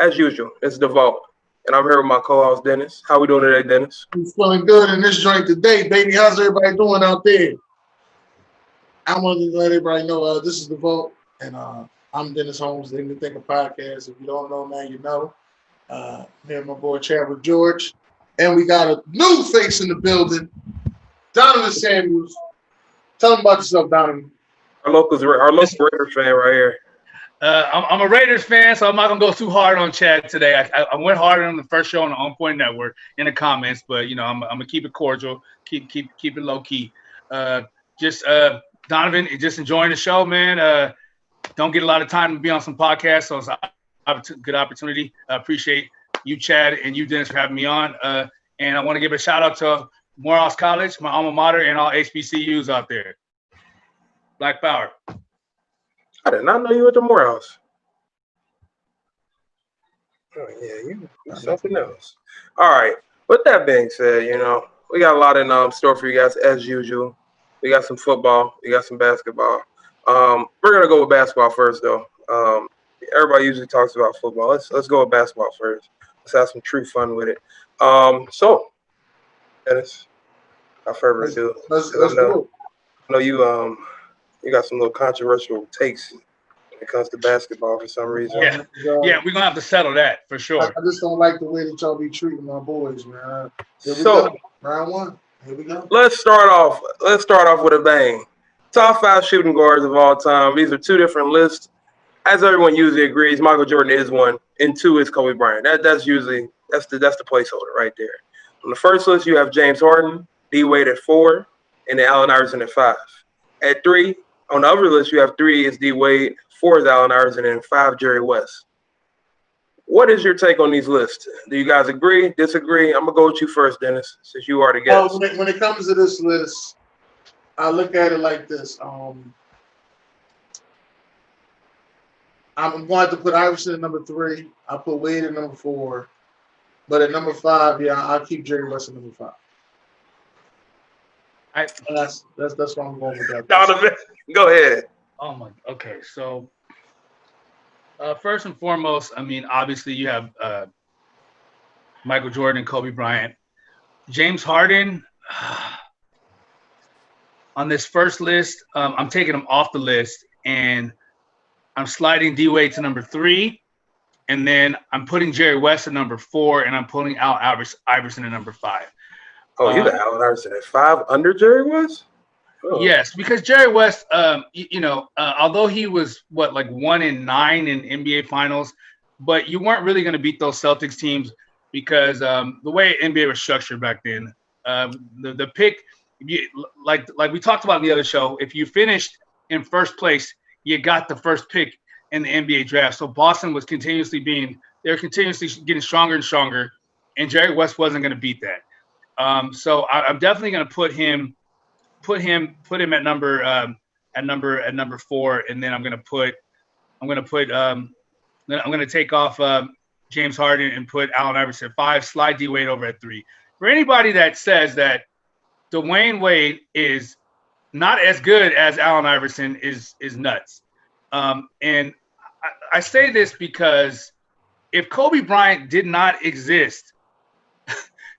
as usual, it's the Vault. And I'm here with my co-host, Dennis. How we doing today, Dennis? I'm feeling good in this joint today, baby. How's everybody doing out there? I want to let everybody know this is the Vault, and I'm Dennis Holmes, the Didn't Think of Podcast. If you don't know, now you know. Me and my boy Chadwick George. And we got a new face in the building, Donovan Samuels. Tell them about yourself, Donovan. Our local Raiders fan right here. I'm a Raiders fan, so I'm not gonna go too hard on Chad today. I went harder on the first show on the OnPoint Network in the comments, but I'm gonna keep it cordial, keep it low key. Donovan, just enjoying the show, man. Don't get a lot of time to be on some podcasts, so it's a good opportunity. I appreciate you, Chad, and you, Dennis, for having me on. And I want to give a shout out to Morehouse College, my alma mater, and all HBCUs out there. Black Power. I did not know you went to Morehouse. Oh, yeah, you something else. All right. With that being said, we got a lot in store for you guys as usual. We got some football. We got some basketball. We're going to go with basketball first, though. Everybody usually talks about football. Let's go with basketball first. Let's have some true fun with it. So, Dennis, our favorite dude. Let's go. I know you got some little controversial takes when it comes to basketball for some reason. Yeah, we're going to have to settle that for sure. I just don't like the way that y'all be treating my boys, man. Here we go. Round one. Here we go. Let's start off with a bang. Top 5 shooting guards of all time. These are two different lists. As everyone usually agrees, Michael Jordan is one, and 2 is Kobe Bryant. That's the placeholder right there. On the first list, you have James Harden, D Wade at 4, and then Allen Iverson at 5. At 3, on the other list, you have 3 is D Wade, 4 is Allen Iverson, and 5 Jerry West. What is your take on these lists? Do you guys agree, disagree? I'm gonna go with you first, Dennis, since you are the guest. When it comes to this list, I look at it like this. I'm going to put Iverson at number 3. I put Wade at number 4. But at number 5, I'll keep Jerry West at number 5. That's what I'm going with that. Donovan, go ahead. Oh my. Okay, so first and foremost, obviously you have Michael Jordan and Kobe Bryant. James Harden on this first list, I'm taking him off the list, and I'm sliding D Wade to number 3, and then I'm putting Jerry West at number 4, and I'm putting Allen Iverson at number 5. Oh, you got Allen Iverson at 5 under Jerry West? Oh. Yes, because Jerry West, although he was 1-9 in NBA Finals, but you weren't really going to beat those Celtics teams because the way NBA was structured back then, the pick, like we talked about in the other show, if you finished in first place, you got the first pick in the NBA draft. So Boston was continuously getting stronger and stronger, and Jerry West wasn't going to beat that. So I'm definitely going to put him at number 4, and then I'm going to take off James Harden and put Allen Iverson at 5. Slide D Wade over at 3. For anybody that says that Dwayne Wade is not as good as Allen Iverson is nuts. And I say this because if Kobe Bryant did not exist,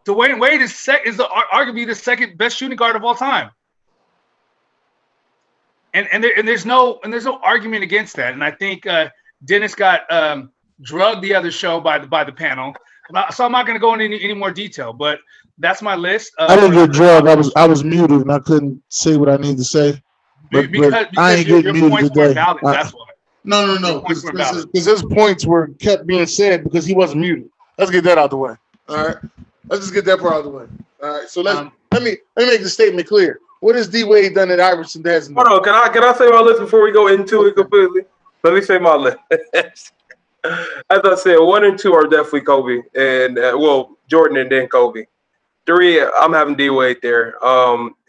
Dwayne Wade is arguably the second best shooting guard of all time. And there's no argument against that. And I think Dennis got drugged the other show by the panel. So I'm not going to go into any more detail, but that's my list. I didn't get drugged. I was muted and I couldn't say what I need to say. But I ain't getting muted today. That's why. No. Because his points were kept being said because he wasn't muted. Let's get that out the way. All right. Let's just get that part out of the way. All right. So let me make the statement clear. What has D Wade done that Iverson hasn't done? Hold on. Can I say my list before we go into it completely? Let me say my list. As I said, 1 and 2 are definitely Kobe, and Jordan and then Kobe. 3, I'm having D Wade there.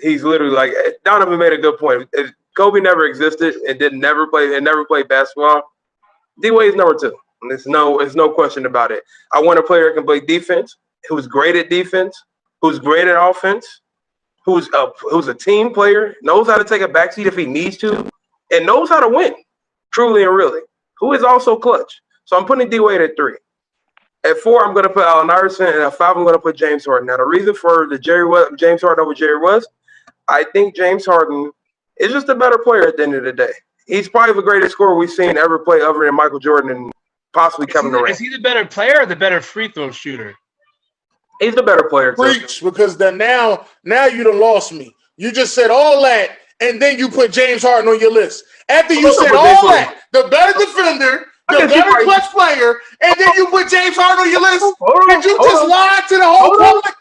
He's literally Donovan made a good point. If Kobe never existed and never played basketball, D Wade's number 2. There's no question about it. I want a player who can play defense, who's great at defense, who's great at offense, who's a team player, knows how to take a backseat if he needs to, and knows how to win, truly and really, who is also clutch. So I'm putting D Wade at 3. At 4, I'm going to put Allen Iverson, and at 5, I'm going to put James Harden. Now, the reason for the James Harden over Jerry West, I think James Harden is just a better player at the end of the day. He's probably the greatest scorer we've seen ever play other than Michael Jordan and possibly Kevin Durant. Is he the better player or the better free throw shooter? He's the better player. Preach, because now you done lost me. You just said all that, and then you put James Harden on your list. After you said all that, the better defender, the better clutch player, and then you put James Harden on your list. Did you just lie to the whole public?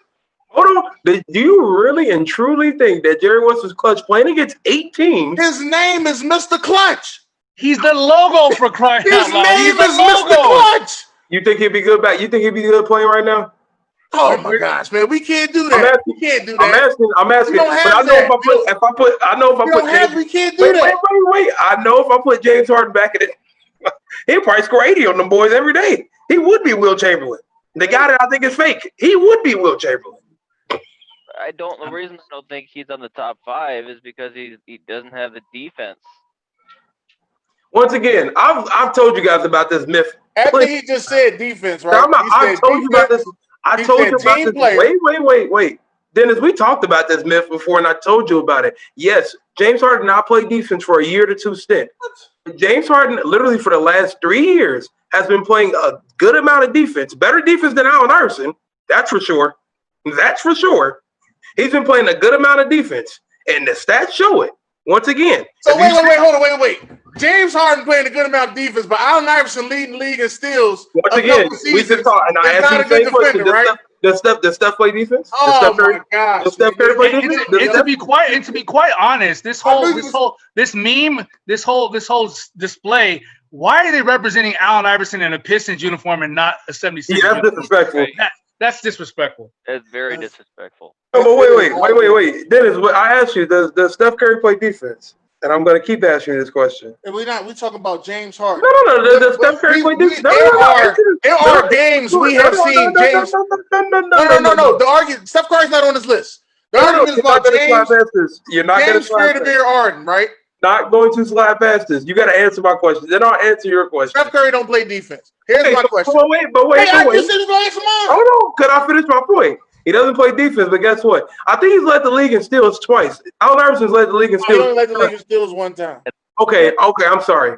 Hold on. Do you really and truly think that Jerry West was clutch playing against 8 teams? His name is Mr. Clutch. He's the logo for crying out loud. His name is Mr. Clutch. You think he'd be good back? You think he'd be good playing right now? Oh my gosh, man, we can't do that. We can't do that. I'm asking. But I know if I put we can't do that. Wait. I know if I put James Harden back in it, he'll probably score 80 on them boys every day. He would be Will Chamberlain. The guy that I think is fake, he would be Will Chamberlain. The reason I don't think he's on the top 5 is because he doesn't have the defense. Once again, I've told you guys about this myth. After he just said defense, right? I told you about this. I told you about this. Wait. Dennis, we talked about this myth before, and I told you about it. Yes, James Harden not played defense for a year to 2 stint. James Harden, literally for the last 3 years, has been playing a good amount of defense, better defense than Allen Iverson. That's for sure. That's for sure. He's been playing a good amount of defense, and the stats show it. Once again. So wait. James Harden playing a good amount of defense, but Allen Iverson leading the league in steals. Once again, we just talked, and I asked you the same question. Right? Does Steph play defense? Oh my gosh! Does Steph Curry play defense? And to be quite honest, this whole display. Why are they representing Allen Iverson in a Pistons uniform and not a 76ers? Yeah, that's disrespectful. That's disrespectful. It's very disrespectful. No, but wait. Dennis, I asked you, does Steph Curry play defense? And I'm going to keep asking you this question. And we talking about James Harden. No. Does Steph Curry play defense? There are games we have seen James. No. The argument, Steph Curry's not on this list. The argument is about James. You're not going to slide past this. Harden, right? Not going to slide past this. You got to answer my question. Then I'll answer your question. Steph Curry don't play defense. Here's my question. Wait. You said you're going to answer mine. Hold on. Could I finish my point? He doesn't play defense, but guess what? I think he's led the league in steals twice. Allen Iverson's led the league in steals. He only led the league in steals one time. Okay, I'm sorry.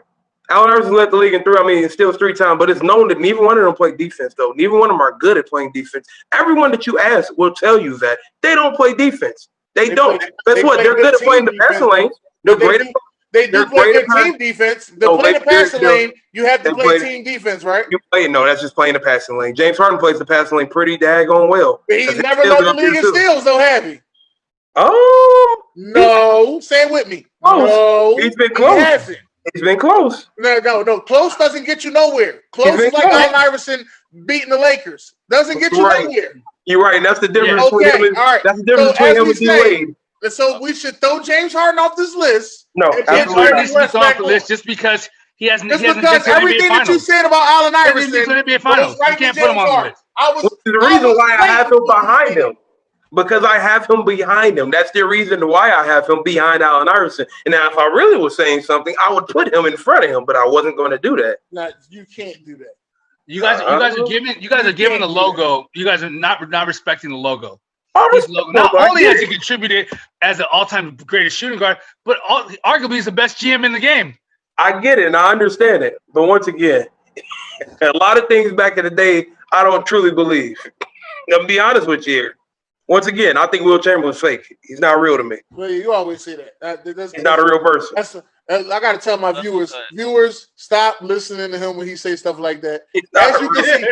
Allen Iverson led the league in steals 3 times, but it's known that neither one of them play defense, though. Neither one of them are good at playing defense. Everyone that you ask will tell you that they don't play defense. They don't. Guess what? They're good at playing the passing lane. They're great at They do play good team defense. They play the passing lane. You have to play team defense, right? That's just playing the passing lane. James Harden plays the passing lane pretty daggone well. But he's never led the league in steals, though, have he? Oh. No. Say it with me. Close. No. He's been close. He hasn't. He's been close. No. Close doesn't get you nowhere. Close is like Allen Iverson beating the Lakers. Doesn't get you nowhere. You're right. And that's the difference between him and that's the difference between him and D-Wade. So we should throw James Harden off this list. No, James Harden needs to be thrown off the list just because he hasn't. Just because everything that you said about Allen Iverson, you can't put him on the list. The reason why I have him behind him, because I have him behind him. That's the reason why I have him behind Allen Iverson. And now, if I really was saying something, I would put him in front of him, but I wasn't going to do that. No, you can't do that. You guys are giving the logo. You guys are not respecting the logo. Not only has he contributed as an all-time greatest shooting guard, but arguably he's the best GM in the game. I get it, and I understand it. But once again, a lot of things back in the day, I don't truly believe. I'm going to be honest with you here. Once again, I think Will Chamberlain's fake. He's not real to me. Well, you always say that. He's not a real person. I got to tell my viewers, stop listening to him when he says stuff like that. As you can see,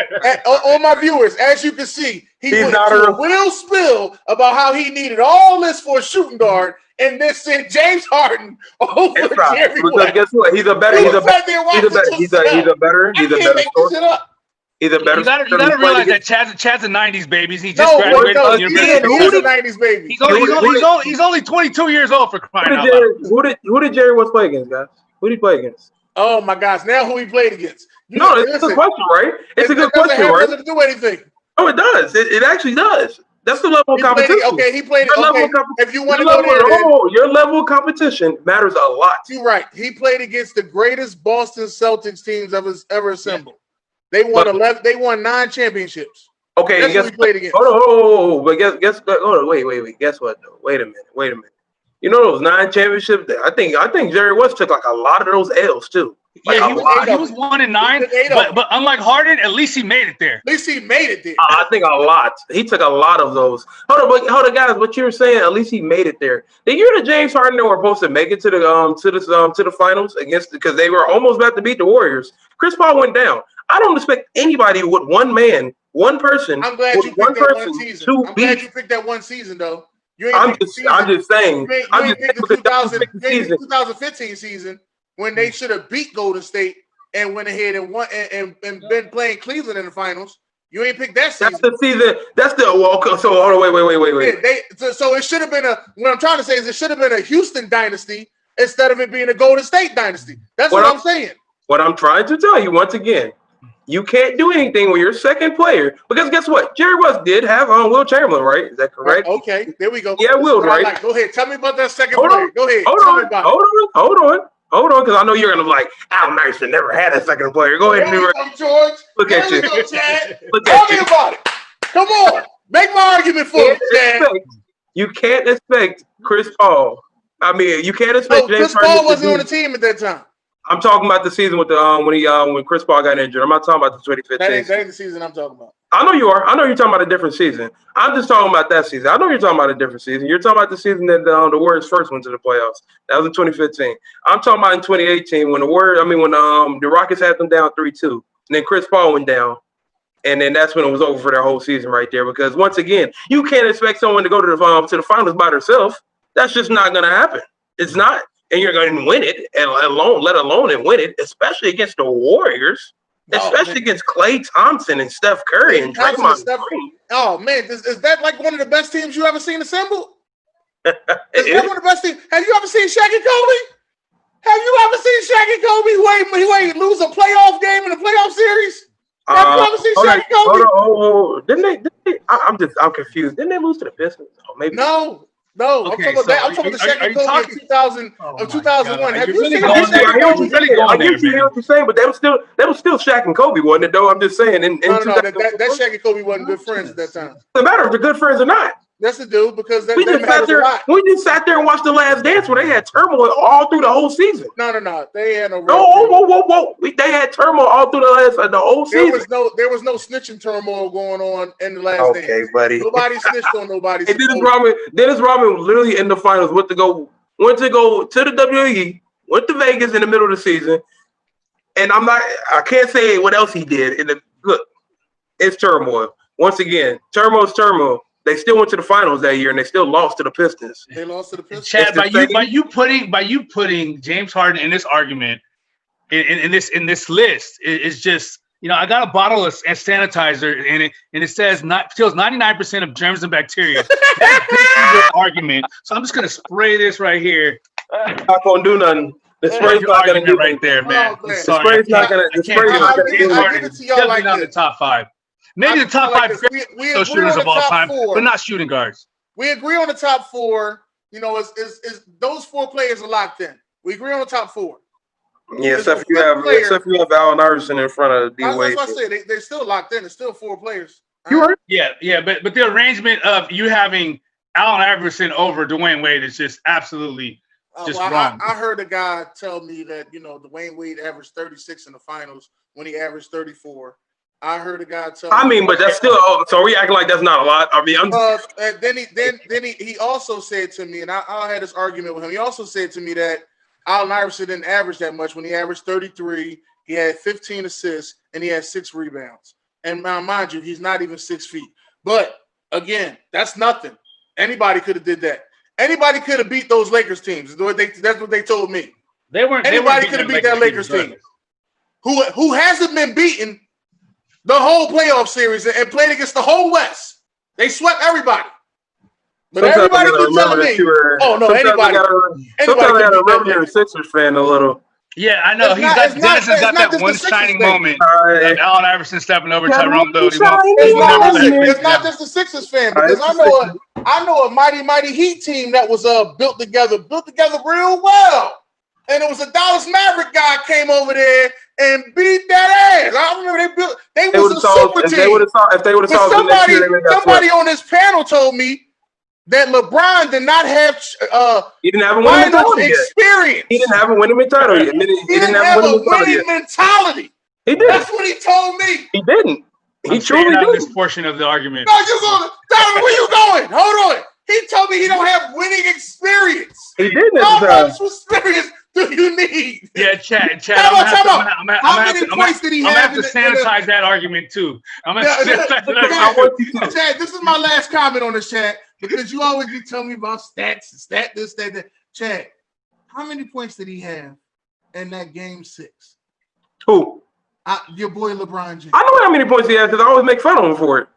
on my viewers, as you can see, he went to a real spill about how he needed all this for a shooting guard, and then sent James Harden over Jerry West. Because guess what? He's a better scorer. He's a better. You gotta realize that Chad's a '90s baby. He just graduated from the university. He's a '90s baby. He's only 22 years old for crying out loud. Who did Jerry West play against, guys? Who did he play against? Oh my gosh! Now who he played against? It's a good question, right? It's a good question, right? It doesn't do anything. Oh, it does. It actually does. That's the level of competition. He played. If you want to go there, your level of competition matters a lot. You're right. He played against the greatest Boston Celtics teams ever assembled. They won 11. They won 9 championships. Okay, That's who we played against. Hold on. But guess. Hold on. Wait. Guess what? Though. Wait a minute. You know those 9 championships? I think Jerry West took like a lot of those L's too. Like he was 1-9. But unlike Harden, at least he made it there. At least he made it there. I think a lot. He took a lot of those. Hold on, guys. What you were saying? At least he made it there. The year that James Harden were supposed to make it to the finals because they were almost about to beat the Warriors. Chris Paul went down. I don't expect anybody with one person. I'm glad you picked that one season. I'm glad you picked that one season though. I'm just saying. You ain't picked the 2015 season when they should have beat Golden State and went ahead and won and been playing Cleveland in the finals. You ain't picked that season. That's the season. That's the so hold on, wait. Yeah, so it should have been what I'm trying to say is it should have been a Houston dynasty instead of it being a Golden State dynasty. That's what I'm saying. What I'm trying to tell you once again, you can't do anything with your second player because guess what? Jerry West did have Will Chamberlain, right? Is that correct? Okay, there we go. Yeah, Will, right? Like. Go ahead. Tell me about that second player. Go ahead. Hold on, because I know you're gonna be like, Allen Iverson never had a second player. Go ahead, George. Look at you. Tell me about it. Come on, make my argument for me, Chad. You can't expect Chris Paul. I mean, you can't expect James Harden. Chris Paul wasn't on the team at that time. I'm talking about the season with the when Chris Paul got injured. I'm not talking about the 2015. That ain't the season I'm talking about. I know you are. I know you're talking about a different season. I'm just talking about that season. I know you're talking about a different season. You're talking about the season that the Warriors first went to the playoffs. That was in 2015. I'm talking about in 2018 when the Rockets had them down 3-2, and then Chris Paul went down, and then that's when it was over for their whole season right there. Because once again, you can't expect someone to go to the finals by themselves. That's just not going to happen. It's not. And you're going to win it, and let alone win it, especially against the Warriors, especially against Klay Thompson and Steph Curry and Draymond Green. Oh man, is that like one of the best teams you ever seen assembled? Is that one of the best teams? Have you ever seen Shaq and Kobe? Have you ever seen Shaq and Kobe who lose a playoff game in a playoff series? Have you ever seen Shaq and Kobe? Hold on. Didn't they? I'm confused. Didn't they lose to the Pistons? Oh, maybe. No, I'm talking about that. I'm talking about the second Kobe of 2001. Have you seen I hear what you're saying, but that was still Shaq and Kobe, wasn't it? Though I'm just saying. That Shaq and Kobe wasn't good friends at that time. It doesn't matter if they're good friends or not. Yes, it do because we just sat there and watched The Last Dance where they had turmoil all through the whole season. No. They had no. Whoa! They had turmoil all through the whole season. There was no snitching turmoil going on in The Last Dance. Okay, buddy. Nobody snitched on nobody. Hey, Dennis Rodman literally in the finals went to go to the WWE, went to Vegas in the middle of the season, and I can't say what else he did. Look, it's turmoil. Once again, turmoil. They still went to the finals that year, and they still lost to the Pistons. They lost to the Pistons. Chad, by you putting James Harden in this argument, in this list, it's just I got a bottle of sanitizer in it, and it says kills 99% of germs and bacteria. That's your argument. So I'm just gonna spray this right here. Not gonna do nothing. The spray's not gonna do right there, man. The spray's not gonna. The spray's not gonna do anything. Definitely not in the top 5. Maybe the top 5 shooters of all time, but not shooting guards. We agree on the top 4. Is those 4 players are locked in. We agree on the top 4. Yeah, except you have Allen Iverson in front of D Wade. That's what I said. They're still locked in. It's still 4 players. You right? Yeah, but the arrangement of you having Allen Iverson over Dwayne Wade is just absolutely wrong. I heard a guy tell me that Dwayne Wade averaged 36 in the finals when he averaged 34. I heard a guy tell. But that's still. So we acting like that's not a lot. I mean, then he also said to me, and I had this argument with him. He also said to me that Allen Iverson didn't average that much when he averaged 33. He had 15 assists and he had 6 rebounds. And now, mind you, he's not even 6 feet. But again, that's nothing. Anybody could have did that. Anybody could have beat those Lakers teams. That's what they told me. Anybody could have beat that Lakers team. Who hasn't been beaten the whole playoff series and played against the whole West. They swept everybody. But everybody keeps telling me, anybody. Sometimes I gotta remember you're a Sixers fan a little. Yeah, I know. Dennis has got that one shining moment of Allen Iverson stepping over Tyrone Bill. It's not just the Sixers fan because I know a mighty Heat team that was built together real well. And it was a Dallas Maverick guy came over there and beat that ass. I remember they was a super team. If they would have saw somebody on this panel told me that LeBron did not have he didn't have a winning mentality experience. He didn't have a winning mentality. He didn't have a winning mentality. He did. That's what he told me. He didn't. He truly did. This portion of the argument. No, you're going. Donovan, where you going? Hold on. He told me he don't have winning experience. He didn't. How much experience do you need? Yeah, Chad. How many points did he have? I'm going to have to sanitize that argument too. Chad, this is my last comment on this, Chad, because you always be telling me about stats, this, that. Chad, how many points did he have in that game 6? Who? Your boy LeBron James. I know how many points he had because I always make fun of him for it.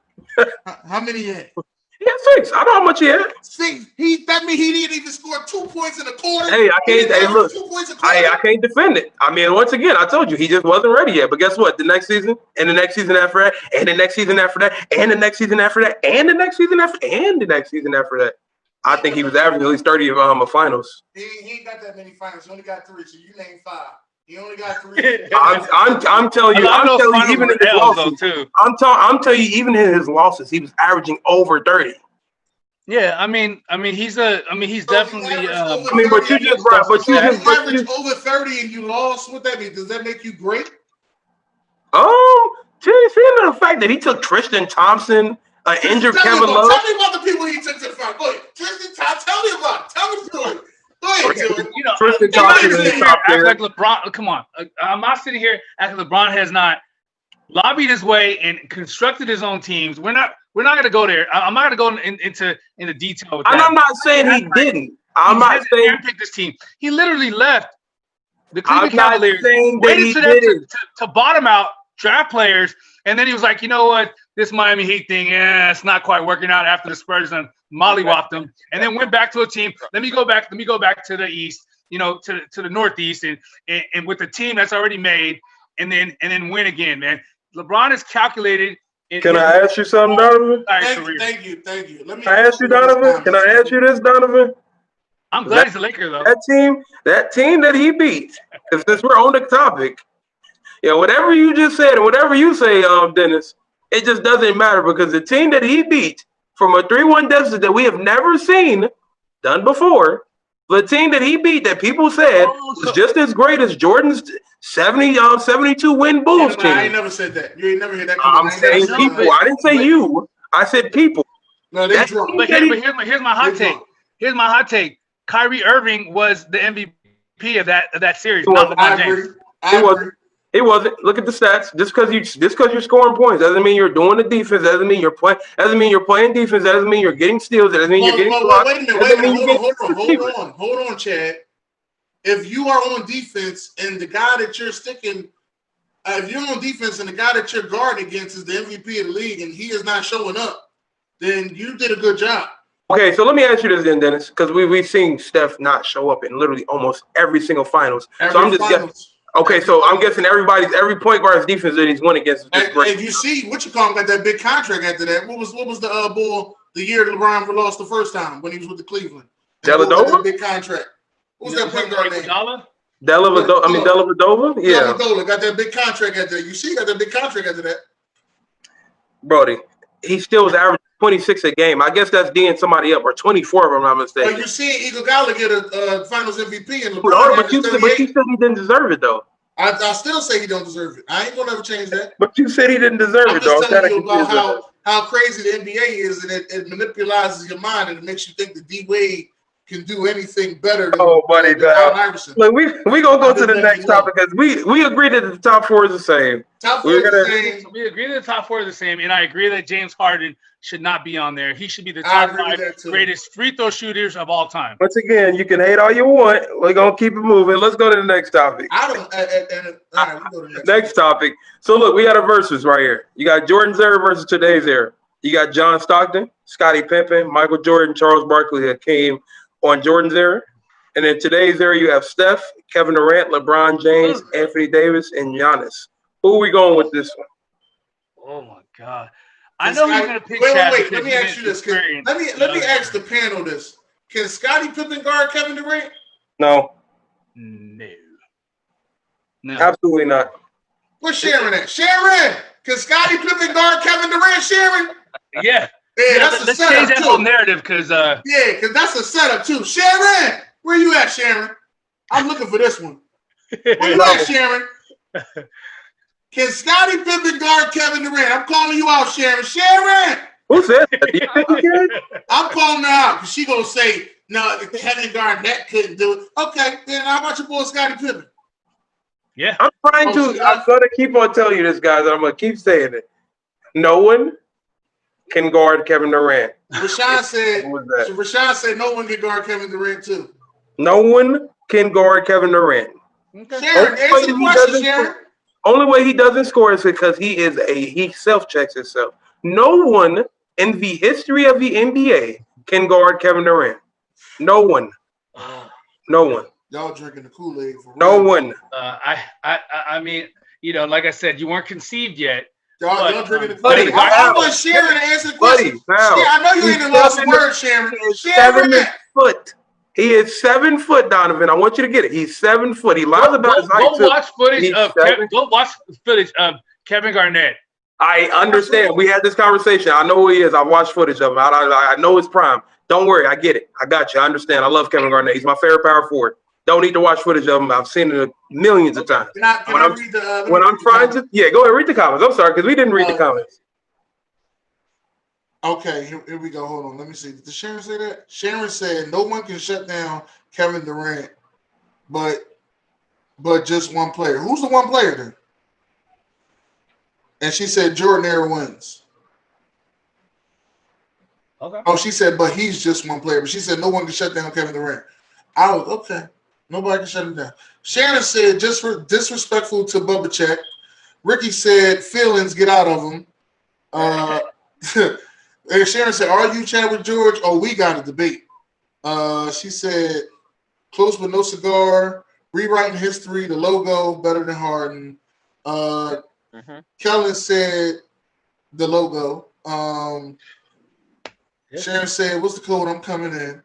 How many he had? He had 6. I know how much he had. 6. That means he didn't even score 2 points in a quarter. Hey, I can't defend it. I mean, once again, I told you he just wasn't ready yet. But guess what? The next season, and the next season after that, and the next season after that, and the next season after that, and the next season after, and the next season after that, I think he was averaging at least 30 of finals. He ain't got that many finals. He only got 3. So you name 5. He only got 3. I'm telling you, even in his losses, I'm telling you, even in his losses, he was averaging over 30. Yeah, I mean, he's definitely. But you average over 30 and you lost. What that mean? Does that make you great? Seeing the fact that he took Tristan Thompson, injured Kevin Love. Tell me about the people he took to the final. Go ahead, Tristan Thompson. Tell me about it. Tell me the story. Tristan Thompson is top tier. Like LeBron, come on. I'm not sitting here acting LeBron has not lobbied his way and constructed his own teams. We're not going to go there. I'm not going to go into detail with that. And I'm not saying he didn't. I'm not saying pick this team. He literally left the Cleveland I'm Cavaliers, not saying that waited he for them didn't. to bottom out draft players, and then he was like, you know what, this Miami Heat thing, it's not quite working out after the Spurs and mollywopped them, and then went back to a team. Let me go back to the East, to the Northeast, and with the team that's already made, and then win again, man. LeBron is calculated. Can I ask you something, Donovan? Thank you. Let me ask you, Donovan. Can I ask you this, Donovan? I'm glad he's a Laker, though. That team that he beat, because since we're on the topic, whatever you just said and whatever you say, Dennis, it just doesn't matter because the team that he beat from a 3-1 deficit that we have never seen done before, the team that he beat that people said was just as great as Jordan's 72 win Bulls team. I ain't never said that. You ain't never heard that. I'm saying people. I didn't say you. I said people. No, they drunk. But here's my hot take. Here's my hot take. Kyrie Irving was the MVP of that series, not LeBron James. It wasn't. Look at the stats. Just because you're scoring points doesn't mean you're doing the defense. Doesn't mean you're playing. Doesn't mean you're playing defense. Doesn't mean you're getting steals. Doesn't mean you're getting blocks. Wait a minute. Hold on, Chad. If you are on defense and the guy that you're sticking, if you're on defense and the guy that you're guarding against is the MVP of the league and he is not showing up, then you did a good job. Okay, so let me ask you this then, Dennis, because we've seen Steph not show up in literally almost every single finals. Okay, so I'm guessing every point guard's defense that he's won against is just great. And you see, got that big contract after that. What was the bull the year LeBron lost the first time when he was with the Cleveland? Dellavedova? Big contract. What was that point guard name? Dellavedova? Yeah. Dellavedova got that big contract after that. You see, got that big contract after that. Brody, he still was averaging 26 a game. I guess that's D'ing somebody up, or 24 if I'm not mistaken. But you see Iguodala get a Finals MVP and LeBron. But you said he didn't deserve it though. I still say he don't deserve it. I ain't gonna ever change that. But you said he didn't deserve it, though. I'm just telling you about how crazy the NBA is, and it manipulates your mind and it makes you think that D Wade can do anything better than Allen Iverson. Look, we gonna go to the next topic because we agree that the top 4 is the same. We agree that the top 4 is the same, and I agree that James Harden should not be on there. He should be the top 5 greatest free throw shooters of all time. Once again, you can hate all you want. We're gonna keep it moving. Let's go to the next topic. Next topic. So look, we got a versus right here. You got Jordan's era versus today's era. You got John Stockton, Scottie Pippen, Michael Jordan, Charles Barkley that came on Jordan's era. And in today's era, you have Steph, Kevin Durant, LeBron James, Anthony Davis, and Giannis. Who are we going with this one? Oh my God. I know you're gonna pick Chad. Wait. Let me ask you this. Let me ask the panel this. Can Scottie Pippen guard Kevin Durant? No. No. Absolutely not. Where's Sharon at? Sharon! Can Scottie Pippen guard Kevin Durant, Sharon? Yeah. Yeah, that's a let's setup change that too. whole narrative because Yeah, because that's a setup too. Sharon! Where you at, Sharon? I'm looking for this one. Where you at, Sharon? Can Scottie Pippen guard Kevin Durant? I'm calling you out, Sharon. Sharon! Who said that? Do you think he can? I'm calling her out because she gonna say, no, Kevin Garnett couldn't do it. Okay, then how about your boy Scottie Pippen? Yeah. I'm trying to. I'm gonna keep on telling you this, guys. I'm gonna keep saying it. No one can guard Kevin Durant. Rashawn said. What was that? Rashawn said no one can guard Kevin Durant too. No one can guard Kevin Durant. Okay. Sharon, answer the question, Sharon. Only way he doesn't score is because he self-checks himself. No one in the history of the NBA can guard Kevin Durant. No one. No one. Y'all drinking the Kool-Aid for No real. one. I mean, like I said, you weren't conceived yet. Y'all drinking the buddy, Kool-Aid. I want Sharon to answer the question. Buddy, I know you ain't in lost of words, Sharon. Sharon. 7 foot. He is 7 foot, Donovan. I want you to get it. He's 7 foot. He lies about his height. Go watch footage of Kevin Garnett. I understand. We had this conversation. I know who he is. I watched footage of him. I know his prime. Don't worry. I get it. I got you. I understand. I love Kevin Garnett. He's my favorite power forward. Don't need to watch footage of him. I've seen it millions of times. Can I read the when I'm trying to, go ahead, read the comments. I'm sorry, because we didn't read the comments. Okay, here we go. Hold on. Let me see. Did Sharon say that? Sharon said no one can shut down Kevin Durant, but just one player. Who's the one player then? And she said Jordan Air wins. Okay. Oh, she said, but he's just one player. But she said no one can shut down Kevin Durant. Okay. Nobody can shut him down. Shannon said disrespectful to Bubba Check. Ricky said feelings, get out of him. And Sharon said, are you Chadwick George? Oh, we got a debate. She said, close but no cigar, rewriting history, the logo better than Harden. Kellen said the logo. Sharon said, what's the code? I'm coming in.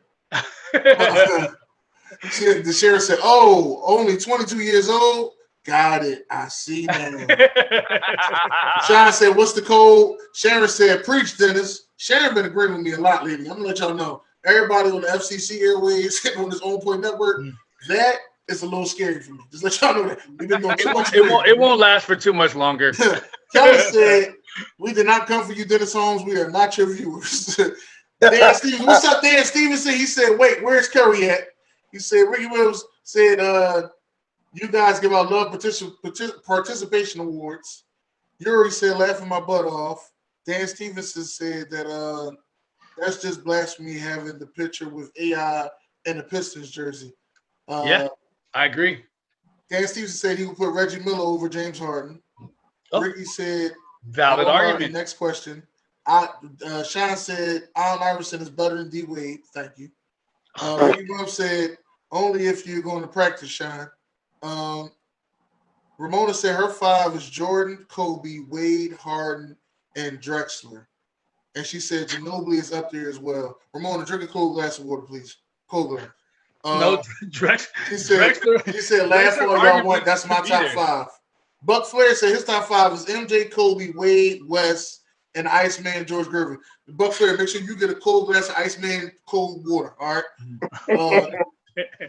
Sharon said, oh, only 22 years old? Got it. I see now. Sharon said, what's the code? Sharon said, preach, Dennis. Sharon been agreeing with me a lot lately. I'm going to let y'all know. Everybody on the FCC airways on this OnPoint network, that is a little scary for me. Just let y'all know that. We've been doing too much. It won't last for too much longer. Kelly said, we did not come for you, Dennis Holmes. We are not your viewers. Dan Stevens, what's up, Dan Stevenson? He said, wait, where's Curry at? He said, Ricky Williams said, you guys give out love participation awards. Yuri said, laughing my butt off. Dan Stevenson said that that's just blasphemy having the picture with AI and the Pistons jersey. Yeah, I agree. Dan Stevenson said he would put Reggie Miller over James Harden. Ricky said, valid argument. Next question. Sean said, Allen Iverson is better than D Wade. Thank you. Ricky Williams said, only if you're going to practice, Sean. Ramona said her 5 is Jordan, Kobe, Wade, Harden, and Drexler. And she said Ginobili is up there as well. Ramona, drink a cold glass of water, please. Cold glass. No, Drexler. She said last one y'all want. That's my top 5. Buck Flair said his top 5 is MJ, Kobe, Wade, West, and Iceman George Gervin. Buck Flair, make sure you get a cold glass of Iceman cold water. All right.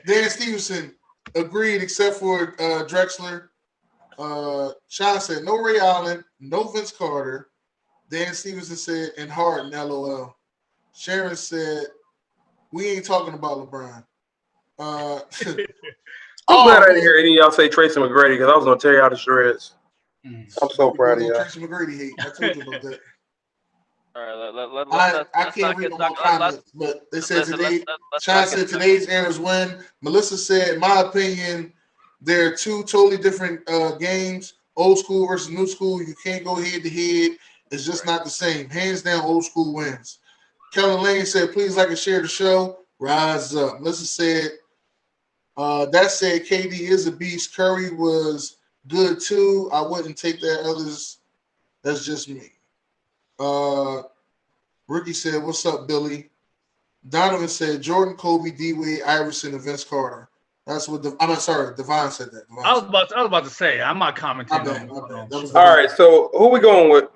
Dan Stevenson agreed except for Drexler. Sean said no Ray Allen, no Vince Carter. Dan Stevenson said and Harden, LOL. Sharon said we ain't talking about LeBron. I'm glad I didn't hear any of y'all say Tracy McGrady because I was going to tear you out of shreds. I'm so proud of you. Tracy McGrady hate. I told you about that. All right, I can't read no more comments, but they said today. Sean said today's errors win. Melissa said, in my opinion, there are 2 totally different games. Old school versus new school. You can't go head to head. It's just not the same. Hands down, old school wins. Kellen Lane said, please like and share the show. Rise up. Melissa said, that said, KD is a beast. Curry was good too. I wouldn't take that others. That's just me. Ricky said, what's up, Billy? Donovan said, Jordan, Kobe, D Wade, Iverson, and Vince Carter. That's what Devon said that. I was about to say I'm not commenting. My bad. That was All right, so who we going with?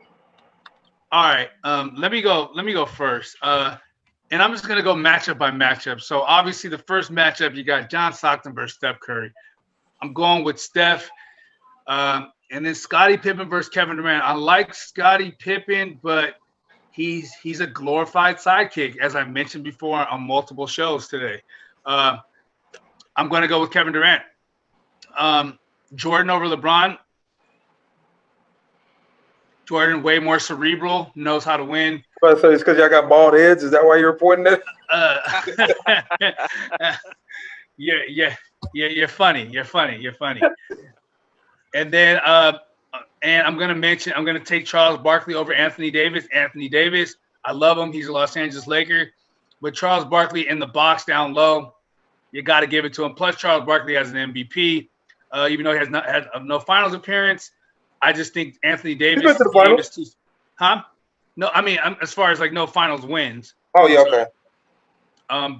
All right, let me go first. And I'm just gonna go matchup by matchup. So obviously the first matchup you got John Stockton versus Steph Curry. I'm going with Steph. And then Scottie Pippen versus Kevin Durant. I like Scottie Pippen, but he's a glorified sidekick, as I mentioned before on multiple shows today. I'm going to go with Kevin Durant. Jordan over LeBron. Jordan, way more cerebral, knows how to win. So it's because y'all got bald heads. Is that why you're reporting that? Yeah. You're funny. And then, and I'm going to take Charles Barkley over Anthony Davis. Anthony Davis, I love him. He's a Los Angeles Laker. But Charles Barkley in the box down low, you got to give it to him. Plus, Charles Barkley has an MVP, even though he has no finals appearance. I just think Anthony Davis. You went to the finals? No, I mean, as far as like no finals wins. Oh yeah, okay.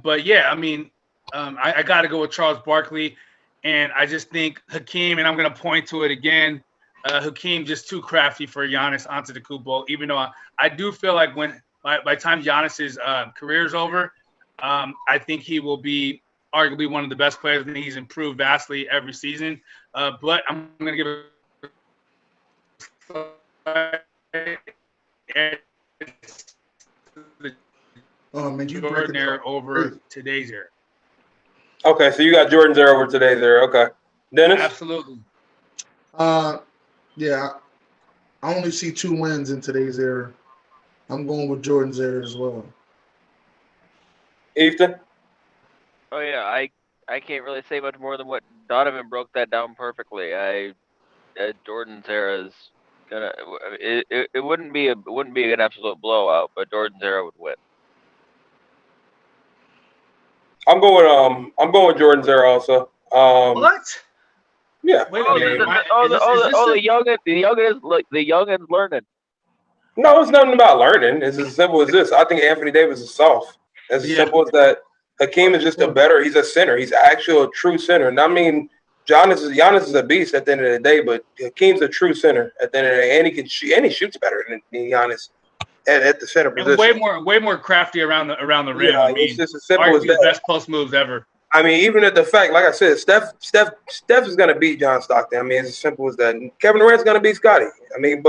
But yeah, I mean, I got to go with Charles Barkley, and I just think Hakeem, and I'm going to point to it again. Hakeem just too crafty for Giannis Antetokounmpo. Even though I do feel like by the time Giannis's career is over, I think he will be arguably one of the best players. I think he's improved vastly every season. But I'm going to give it. Jordan era over today's era. Okay, so you got Jordan's era over today's era. Okay, Dennis. Absolutely. Yeah, I only see 2 wins in today's era. I'm going with Jordan's era as well. Ethan. Oh yeah, I can't really say much more than what Donovan broke that down perfectly. Jordan's era is gonna it wouldn't be an absolute blowout, but Jordan's era would win. I'm going with Jordan's era also. What? Yeah. Wait a minute. The youngins learning. No, it's nothing about learning. It's as simple as this. I think Anthony Davis is soft. As simple as that. Hakeem is just he's a center. He's actually a true center. And I mean, Giannis is a beast at the end of the day, but Hakeem's a true center at the end of the day, and he can shoot, and he shoots better than Giannis at the center position. Way more crafty around the rim. Yeah, I mean, it's just as simple as that. The best post moves ever. I mean, even at the fact, like I said, Steph is going to beat John Stockton. I mean, it's as simple as that. And Kevin Durant's going to beat Scottie. I mean,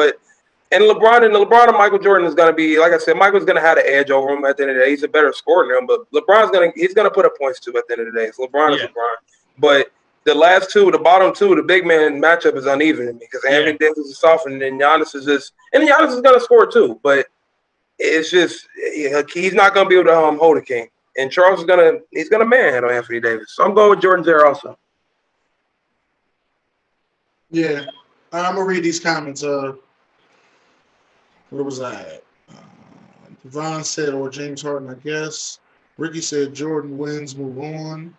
and LeBron and Michael Jordan is going to be, like I said, Michael's going to have the edge over him at the end of the day. He's a better scorer than him, but LeBron's going to put up points too at the end of the day. So LeBron is LeBron. But the last two, the bottom two, the big man matchup is uneven because Anthony Davis is soft, and then Giannis is Giannis is going to score too, but it's just he's not going to be able to hold a king. And Charles he's gonna manhandle Anthony Davis. So I'm going with Jordan's there also. Yeah. I'm gonna read these comments. Where was I at? Devon said, or James Harden, I guess. Ricky said Jordan wins, move on.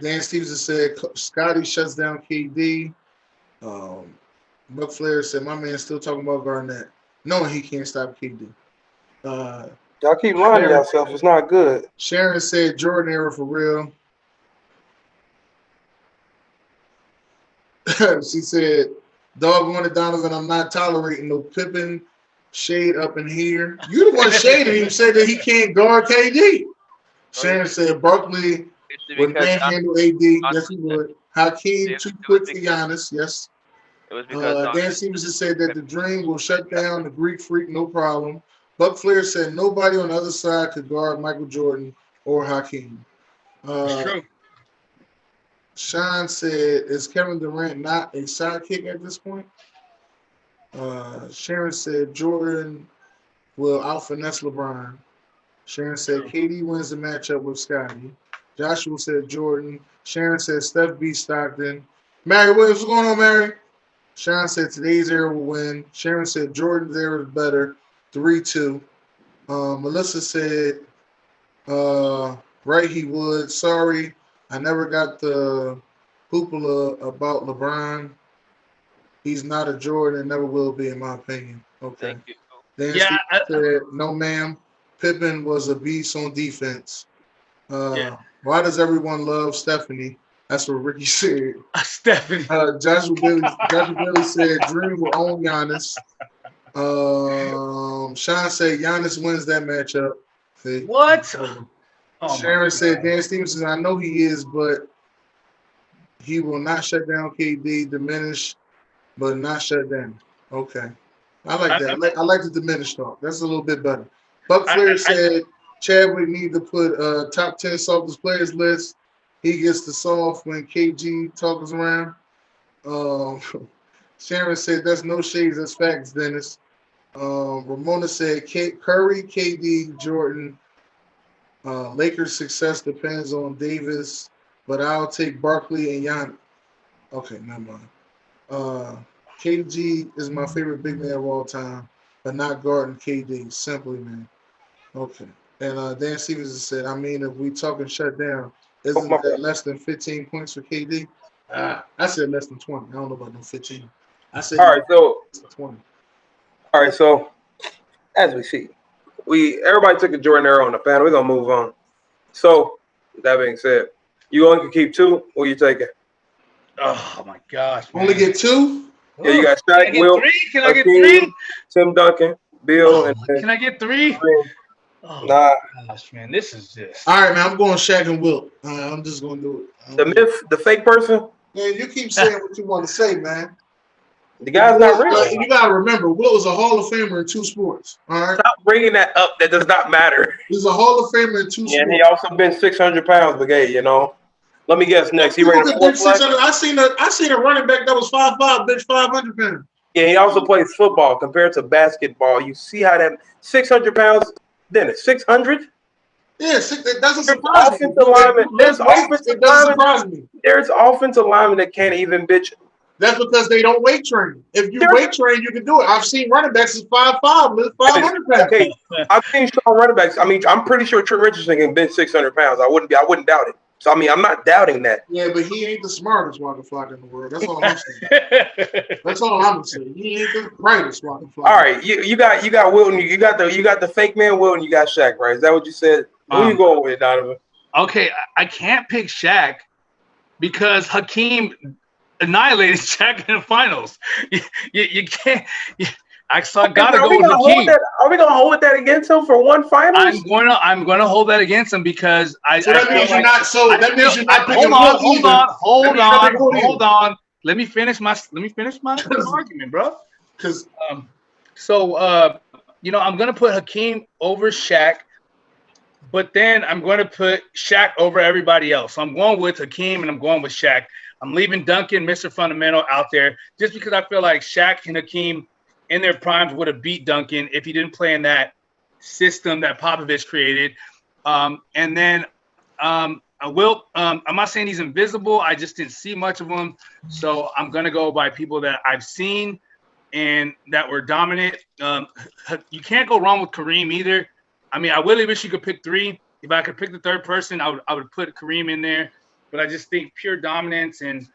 Dan Stevenson said Scottie shuts down KD. Buck Flair said my man's still talking about Garnett, knowing he can't stop KD. Y'all keep lying to yourself. It's not good. Sharon said Jordan era for real. She said, doggone it, Donovan, I'm not tolerating no Pippen shade up in here. You the one shading him, said that he can't guard KD. Sharon said Barkley would manhandle AD. Yes, he would. Hakeem too quick for Giannis. Yes. It was because Dan Stevenson said that the Dream will shut down the Greek Freak, no problem. Buck Flair said nobody on the other side could guard Michael Jordan or Hakeem. That's true. Sean said, is Kevin Durant not a sidekick at this point? Sharon said Jordan will out-finesse LeBron. Sharon said KD wins the matchup with Scottie. Joshua said Jordan. Sharon said Steph beats Stockton. Mary Williams, what's going on, Mary? Sean said today's era will win. Sharon said Jordan's era is better. 3-2. Melissa said, right, he would. Sorry, I never got the hoopla about LeBron. He's not a Jordan and never will be, in my opinion. Okay. Thank you. Dan said, no, ma'am. Pippen was a beast on defense. Yeah. Why does everyone love Stephanie? That's what Ricky said. Stephanie. Joshua Billy said Dream will own Giannis. Sean said Giannis wins that matchup. See? What? Oh Sharon said Dan Stevenson, I know he is, but he will not shut down KD, diminish, but not shut down. Okay. I like that. I like the diminished talk. That's a little bit better. Buck Flair said Chadwick need to put top 10 softest players list. He gets the soft when KG talks around. Sharon said that's no shades, that's facts, Dennis. Ramona said Curry, KD, Jordan. Lakers' success depends on Davis, but I'll take Barkley and Giannis. Okay, never mind. KG is my favorite big man of all time, but not guarding KD. Simply, man. Okay. And Dan Stevenson said, I mean, if we talking shut down, isn't that less than 15 points for KD? I said less than 20. I don't know about no 15. I said all right, so 20. All right, so as we see, everybody took a Jordan era on the panel. We're gonna move on. So that being said, you only can keep 2, or you taking? Oh my gosh! Man. Only get 2? Yeah, you got Shaq, Will. 3? Can I get 3? Tim Duncan, Bill, and can I get 3? Oh, nah. Gosh, man, this is just. All right, man. I'm going Shaq and Wilt. I'm just gonna do it. The myth, the fake person. Man, you keep saying what you want to say, man. The guy's not real. You gotta remember, Wilt is a Hall of Famer in 2 sports. All right. Stop bringing that up. That does not matter. He's a Hall of Famer in 2 sports. And he also been 600 pounds, but hey, you know. Let me guess next. He ran a 600. I seen a running back that was 5'5", bench 500 pounds. Yeah, he also plays football compared to basketball. You see how that 600 pounds, Dennis, 600? Yeah, it doesn't surprise me. There's offensive linemen that can't even bitch. That's because they don't weight train. If you weight train, you can do it. I've seen running backs is 5'5", 500 pounds. Okay, I've seen strong running backs. I mean, I'm pretty sure Trent Richardson can bench 600 pounds. I wouldn't doubt it. So I mean, I'm not doubting that. Yeah, but he ain't the smartest walking flock in the world. That's all I'm saying. That's all I'm gonna say. He ain't the brightest walking flock. All right, you got Wilton. You got the fake man Wilton. You got Shaq, right? Is that what you said? Who you going with, Donovan? Okay, I can't pick Shaq because Hakeem annihilated Shaq in the finals. You can't. I gotta go with Hakeem. Are we gonna hold that against him for one finals? I'm gonna hold that against him because that means you're not. So that means you're not picking. Hold on. Let me finish my argument, bro. Because I'm gonna put Hakeem over Shaq, but then I'm gonna put Shaq over everybody else. So I'm going with Hakeem and I'm going with Shaq. I'm leaving Duncan, Mr. Fundamental, out there just because I feel like Shaq and Hakeem in their primes would have beat Duncan if he didn't play in that system that Popovich created. And then I'm not saying he's invisible. I just didn't see much of him. So I'm going to go by people that I've seen and that were dominant. You can't go wrong with Kareem either. I mean, I really wish you could pick 3. If I could pick the third person, I would put Kareem in there. But I just think pure dominance, and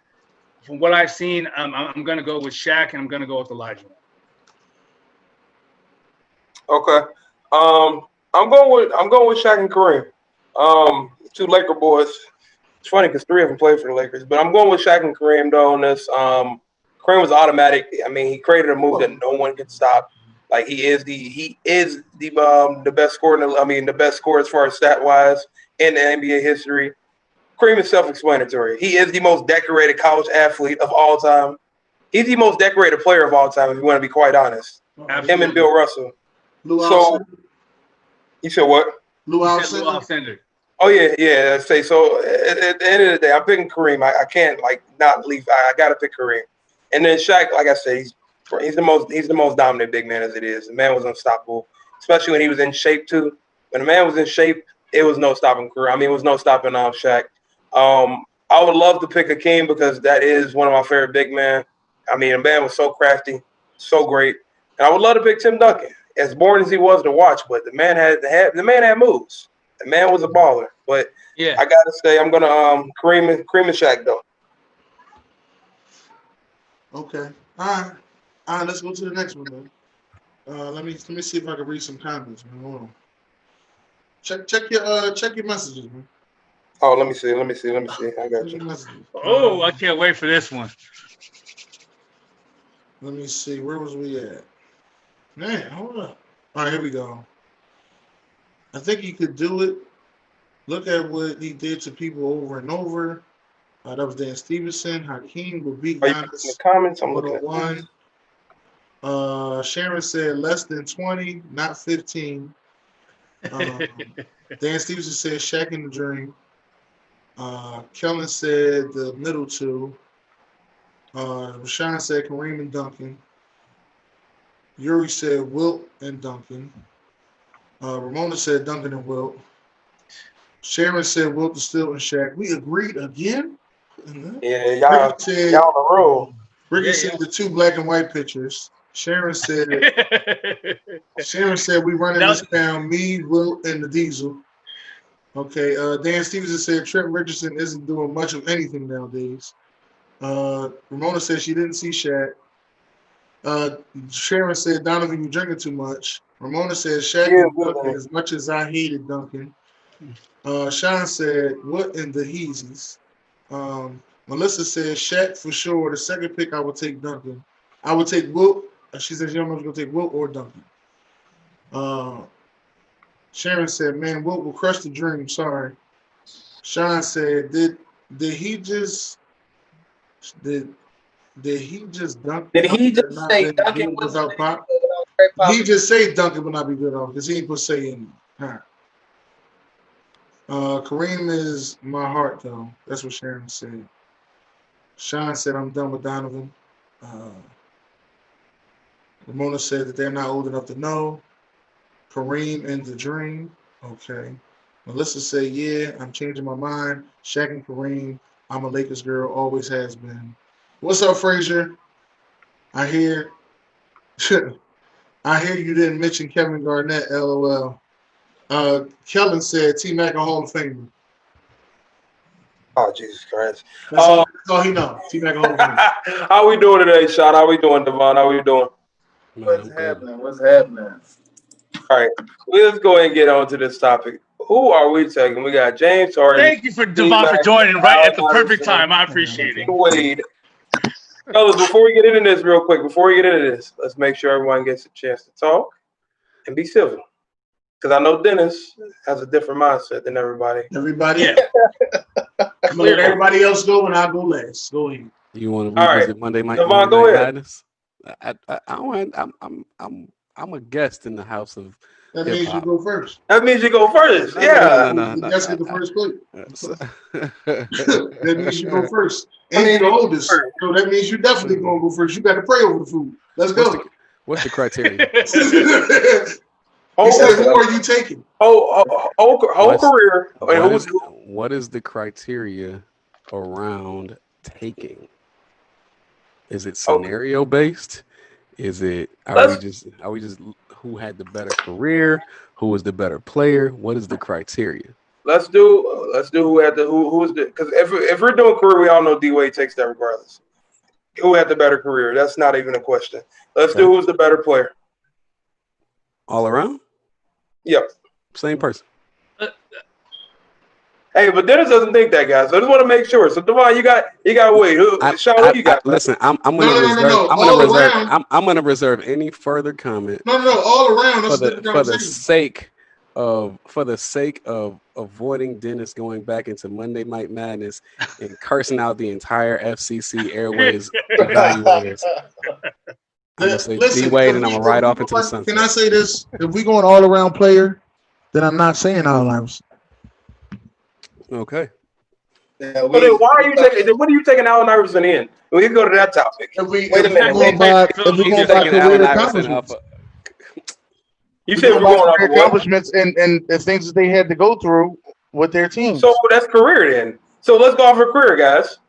from what I've seen, I'm going to go with Shaq and I'm going to go with Elijah. Okay. I'm going with Shaq and Kareem. 2 Laker boys. It's funny because 3 of them played for the Lakers, but I'm going with Shaq and Kareem though on this. Kareem was automatic. I mean, he created a move that no one could stop. Like he is the best scorer. The best scorer as far as stat wise in the NBA history. Kareem is self-explanatory. He is the most decorated college athlete of all time. He's the most decorated player of all time, if you want to be quite honest. Absolutely. Him and Bill Russell. You said what? Lou Alcindor. Oh yeah. So at the end of the day, I'm picking Kareem. I can't not leave. I got to pick Kareem. And then Shaq, like I said, he's the most dominant big man as it is. The man was unstoppable, especially when he was in shape too. When the man was in shape, it was no stopping Kareem. I mean, it was no stopping Shaq. I would love to pick Hakeem because that is one of my favorite big men. I mean, the man was so crafty, so great. And I would love to pick Tim Duncan, as boring as he was to watch, but the man had moves. The man was a baller. But yeah, I gotta say, I'm gonna Kareem and Shaq though. Okay. All right. Let's go to the next one, man. Let me see if I can read some comments, man. Hold on. Check your messages, man. Oh, let me see. I got you. Oh, I can't wait for this one. Let me see. Where was we at? Man, hold up. All right, here we go. I think he could do it. Look at what he did to people over and over. That was Dan Stevenson. Hakeem will beat Are you putting in the Giannis comments? I'm looking at one. Sharon said less than 20, not 15. Dan Stevenson said Shaq in the Dream. Kellen said the middle two. Rashawn said Kareem and Duncan. Yuri said Wilt and Duncan. Ramona said Duncan and Wilt. Sharon said Wilt the Still and Shaq. We agreed again? Yeah, y'all on the roll. Ricky said the two black and white pictures. Sharon said we running this down, me, Wilt, and the Diesel. Okay, Dan Stevenson said Trent Richardson isn't doing much of anything nowadays. Ramona said she didn't see Shaq. Sharon said, Donovan, you drinking too much. Ramona said Shaq Duncan as much as I hated Duncan. Sean said, what in the Heezies? Melissa said Shaq for sure. The second pick, I would take Duncan. I would take Wilt. She said she don't know if she's going to take Wilt or Duncan. Sharon said, man, Wilt will crush the dream. Sorry. Sean said, did he just dunk? Did he just say Duncan without Pop? He just say Duncan will not be good off because he ain't gonna say anything. Kareem is my heart though. That's what Sharon said. Sean said I'm done with Donovan. Ramona said that they're not old enough to know. Kareem and the Dream. Okay. Melissa said, yeah, I'm changing my mind. Shaq and Kareem. I'm a Lakers girl. Always has been. What's up, Frazier? I hear you didn't mention Kevin Garnett, LOL. Kellen said T-Mac a Hall of Famer. Oh, Jesus Christ. That's all he knows. T-Mac a Hall of Famer. How we doing today, Sean? How we doing, Devon? How we doing? What's happening? All right. Let's go ahead and get on to this topic. Who are we taking? We got James Harden. Thank you for Devon for joining right at the perfect time. I appreciate it. Wade. Fellas, before we get into this real quick, let's make sure everyone gets a chance to talk and be civil. Because I know Dennis has a different mindset than everybody. Everybody let everybody else go and I'll go last. Go ahead. You want to revisit Monday Night Madness? I'm a guest in the house of That means you go first. Yeah. No. That's the first plate. That means you go first. And you're the oldest. So that means you definitely going to go first. You got to pray over the food. Let's go. What's the criteria? He said, who are you taking? Whole career. What is the criteria around taking? Is it scenario based? Is it are we just who had the better career? Who was the better player? What is the criteria? Let's do who was the because if we're doing career, we all know D Wade takes that regardless. Who had the better career? That's not even a question. Let's do who's the better player. All around? Yep. Same person. Hey, but Dennis doesn't think that, guys. So I just want to make sure. So Devon, you got Wade. Sean, what you got? Listen, I'm gonna reserve any further comment. No, all around for the sake of avoiding Dennis going back into Monday Night Madness and cursing out the entire FCC Airways evaluators. I'm gonna say D Wade, and I'm gonna ride off into the sunset. Can I say this? If we going all around player, then I'm not saying Allen Iverson. Okay. Yeah, why are you taking? What are you taking Allen Iverson in? We can go to that topic. Wait a minute. If we going back career accomplishments, you said we're going off accomplishments and the things that they had to go through with their team. So that's career then. So let's go off for career, guys.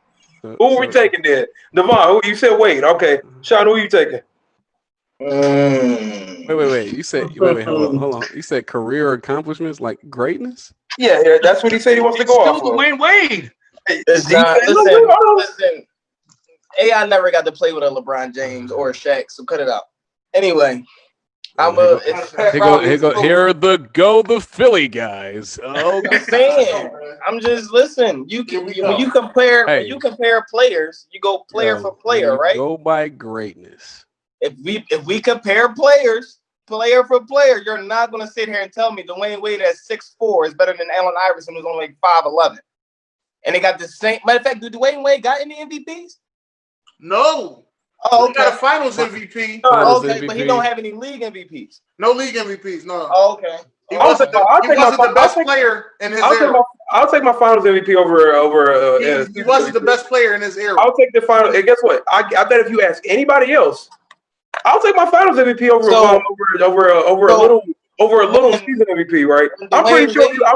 Who are we taking then? Devon, you said Wade. Okay. Sean, who are you taking? Wait. You said hold on. You said career accomplishments like greatness? Yeah, that's what he said he wants to go off. Still Dwayne Wade. Listen. AI never got to play with a LeBron James or a Shaq, so cut it out. Anyway, Here the Philly guys. Oh, I'm saying, I'm just listen. When you compare players, you go player for player, right? Go by greatness. If we compare players, player for player, you're not gonna sit here and tell me Dwayne Wade at 6'4" is better than Allen Iverson, who's only like 5'11", and they got the same. Matter of fact, do Dwayne Wade got any MVPs? No. Oh, He got a Finals MVP. Okay, but he don't have any league MVPs. No league MVPs. No. Oh, okay. He wasn't the best player in his era. I'll take my Finals MVP over. He wasn't the best player in his era. I'll take the final. And guess what? I bet if you ask anybody else, I'll take my Finals MVP over a little season MVP. Right? I'm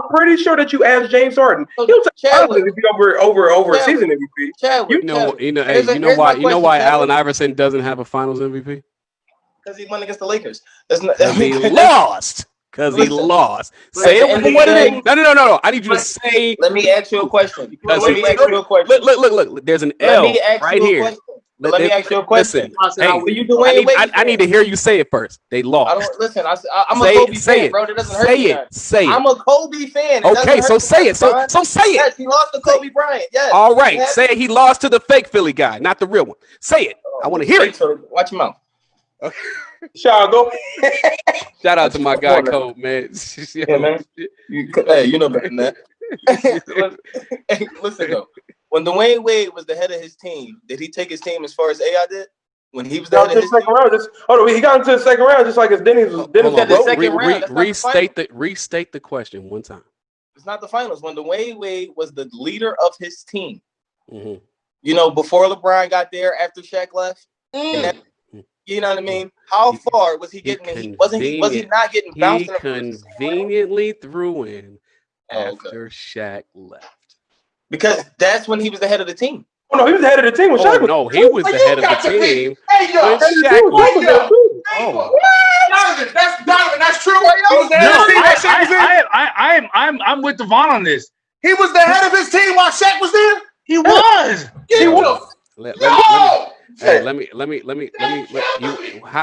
pretty sure that you asked James Harden. He'll take Finals MVP over a season MVP. You know why Allen Iverson doesn't have a Finals MVP? Because he went against the Lakers. He lost. Because he lost. Say it for what it is. No. I need you to say. Let me ask you a question. Look. There's an L right here. Let me ask you a question. Listen, I need to hear you say it first. They lost. I'm a Kobe fan, bro. That doesn't hurt me. Say it. I'm a Kobe fan. Okay, so say it. So say it. Yes, he lost to Kobe Bryant. Yes. All right. Say it. He lost to the fake Philly guy, not the real one. Say it. I want to hear it. Watch your mouth. Okay. Sean, go. Shout out to my guy Cole, man. Yeah, man. You know better than that. Listen though. When Dwayne Wade was the head of his team, did he take his team as far as AI did? When he was the head of his team? He got into the second round just like his Dennis. Restate the question one time. It's not the finals. When Dwayne Wade was the leader of his team, before LeBron got there, after Shaq left, you know what I mean? How far was he getting? Was he not getting bounced? He conveniently threw in after Shaq left. Because that's when he was the head of the team. Oh no, he was the head of the team when Shaq was. No, he was the head of the team. Hey, yo, Donovan, that's true. I'm with Devon on this. He was the head of his team while Shaq was there. He was. Let me.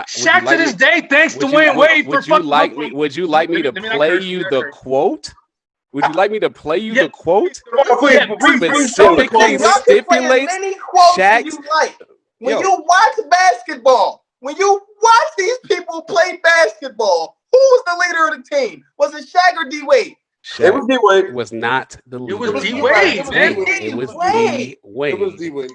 Shaq to this day thanks Dwayne Wade for fucking. Would you like me to play you the quote? Would you like me to play you the quote? Specifically stipulates Shaq. You like. When you watch basketball, when you watch these people play basketball, who was the leader of the team? Was it Shaq or D Wade? It was D Wade. Was not the leader. It was D Wade. It was D Wade. It was D Wade.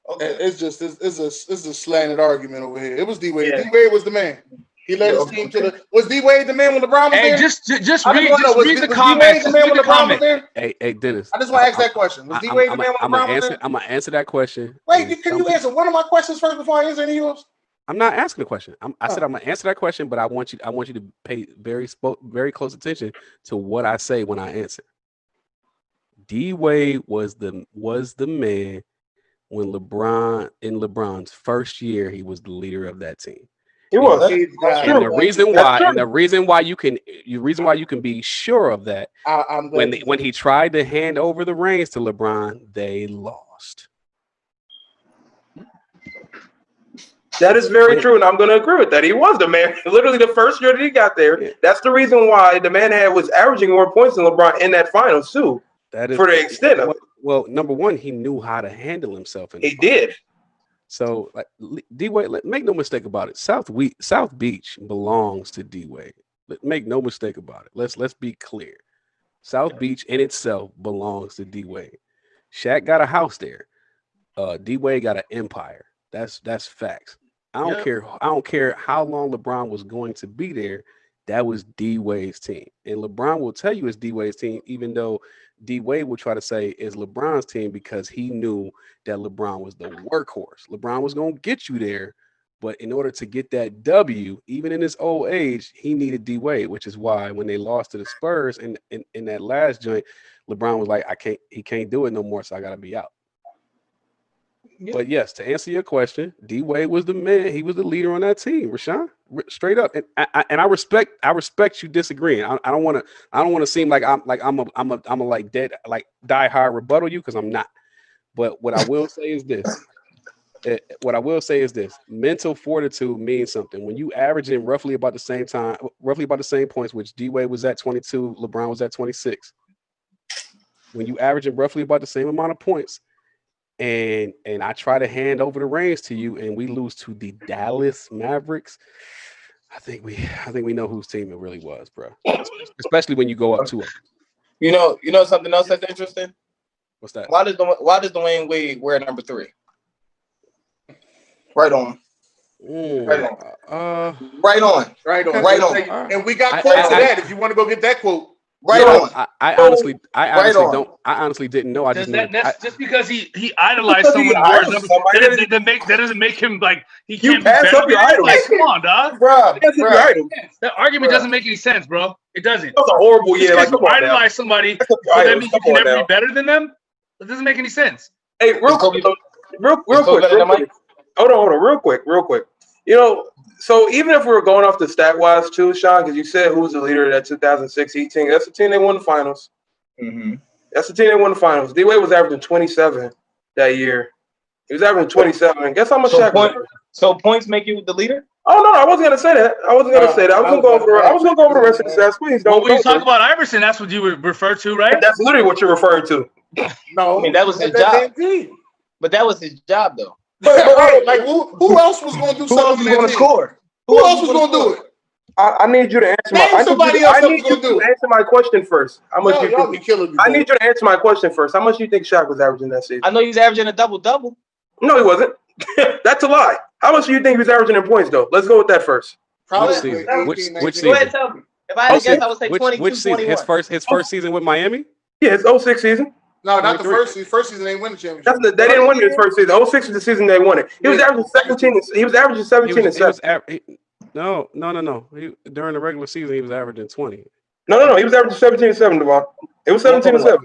Okay. It's a slanted argument over here. It was D Wade. Yeah. D Wade was the man. He led his team to the. Was D Wade the man when LeBron was there? Just read the comments. Was D Wade the man when LeBron was there? Hey, Dennis. I just want to ask that question. Was D Wade the man when LeBron was there? I'm gonna answer that question. Wait, can you answer one of my questions first before I answer any of yours? I'm not asking the question. I said I'm gonna answer that question, but I want you to pay very close attention to what I say when I answer. D Wade was the man when LeBron's first year, he was the leader of that team. He was. And the reason why you can be sure of that, when he tried to hand over the reins to LeBron, they lost. That is very true, and I'm going to agree with that. He was the man. Literally, the first year that he got there, that's the reason why the man was averaging more points than LeBron in that finals too. That is for the extent of it. Well, number one, he knew how to handle himself. He did. So, like D-Wade, make no mistake about it. South Beach belongs to D-Wade. Make no mistake about it. Let's be clear. South Beach in itself belongs to D-Wade. Shaq got a house there. D-Wade got an empire. That's facts. I don't care how long LeBron was going to be there. That was D-Wade's team. And LeBron will tell you it's D-Wade's team, even though D-Wade will try to say it's LeBron's team because he knew that LeBron was the workhorse. LeBron was going to get you there, but in order to get that W, even in his old age, he needed D-Wade, which is why when they lost to the Spurs in that last joint, LeBron was like, he can't do it no more, so I got to be out. Yeah. But yes, to answer your question, D-Wade was the man. He was the leader on that team, Rashawn, straight up. And I respect you disagreeing. I don't want to seem like I'm die hard rebuttal you because I'm not. But what I will say is this: what I will say is this: mental fortitude means something. When you averaging roughly about the same time, roughly about the same points, which D Wade was at 22, LeBron was at 26. When you averaging roughly about the same amount of points, and I try to hand over the reins to you, and we lose to the Dallas Mavericks, I think we know whose team it really was, bro. Especially when you go up 2-0. You know something else that's interesting. What's that? Why does Dwayne Wade wear number 3? Right on. Right on. And we got quotes of that. If you want to go get that quote. I honestly don't. I honestly didn't know. I just knew. Just because he idolized someone that doesn't make him like he can't be better. Like, come on, dog. Bro. That argument doesn't make any sense, bro. It doesn't. That's a horrible year. Like, you idolize somebody, so that means you can never be better than them. It doesn't make any sense. Hey, real quick. Hold on, real quick. So even if we were going off the stat wise too, Sean, because you said who was the leader of that 2006 Heat team, that's the team that won the finals. Mm-hmm. That's the team that won the finals. D Wade was averaging 27 that year. He was averaging 27. Guess how much Shaq was? So points make you the leader? Oh no, I wasn't gonna say that. I was gonna go over the rest of the stats. Please don't. When you talk about Iverson, that's what you would refer to, right? That's literally what you're referring to. No, I mean that was his job. But that was his job, though. But like who else was going to do something? Who else was going to score? Who else was going to do it? I need you to answer my question first. How much y'all be killing me. I need you to answer my question first. How much do you think Shaq was averaging that season? I know he was averaging a double-double. No, he wasn't. That's a lie. How much do you think he was averaging in points, though? Let's go with that first. Probably which season? Go ahead, tell me. If I had to guess, I would say 22, which season? 21. His first season with Miami? Yeah, his 06 season. No, not the first season. First season they win the championship. They didn't win his first season. 06 was the season they won it. He was averaging 17. He was averaging 17 and 7. No. During the regular season, he was averaging 20. No. He was averaging 17 and 7, Devon. It was 17 and 7.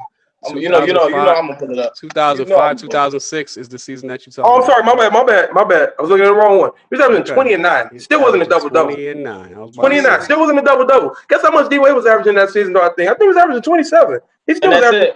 You know, I'm gonna pull it up. 2005, 2006 is the season that you talking about. Oh, I'm sorry, my bad. I was looking at the wrong one. He was averaging 20 and 9. He still wasn't a double-double. 20 and 9. 20 and 9. Still wasn't a double-double. Guess how much D-Wade was averaging that season, though, I think he was averaging 27. He still was averaging.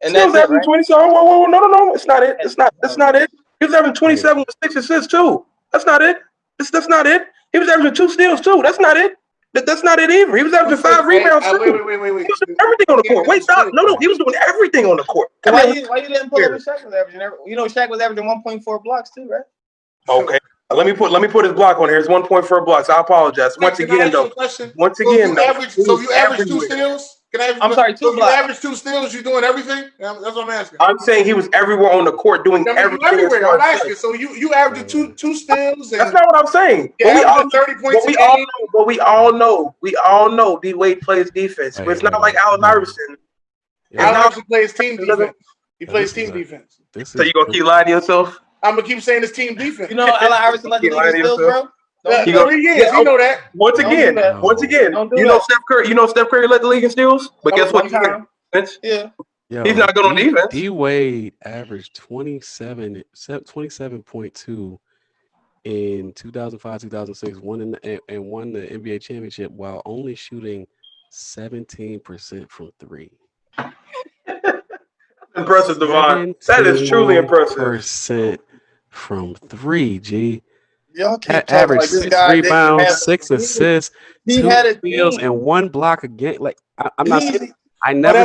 And that's it, right? 27. Whoa, no. It's not it. It's not it. He was averaging 27 with 6 assists, too. That's not it. That's not it. He was averaging 2 steals, too. That's not it. That's not it either. He was averaging 5 rebounds, too. Wait. He was doing everything on the court. Wait, stop. No. He was doing everything on the court. Why you didn't pull up what Shaq was averaging? Shaq was averaging 1.4 blocks, too, right? Okay. Let me put his block on here. It's 1.4 blocks. I apologize. Once again, though. So you average 2 steals? I'm sorry, 2 blocks. You average 2 steals, you doing everything? That's what I'm asking. I'm saying he was everywhere on the court doing everything. Everywhere. I'm asking. So you average 2 steals? That's not what I'm saying. But we all know D Wade plays defense. But it's not like Allen Iverson. Allen Iverson plays team defense. He plays team defense. So you gonna keep lying to yourself? I'm gonna keep saying it's team defense. You know Allen Iverson let the league steals, bro. You know that. Once again, you know Steph Curry. You know Steph Curry led the league in steals, but guess what? Yeah, he's not good on defense. D Wade averaged 27.2 in 2005, 2006. Won the NBA championship while only shooting 17% from 3. Impressive, Devon. That is truly impressive. Percent from 3, G. Y'all keep average like 6 rebounds, 6 assists, 2 steals, and 1 block a game. Like I'm not saying I never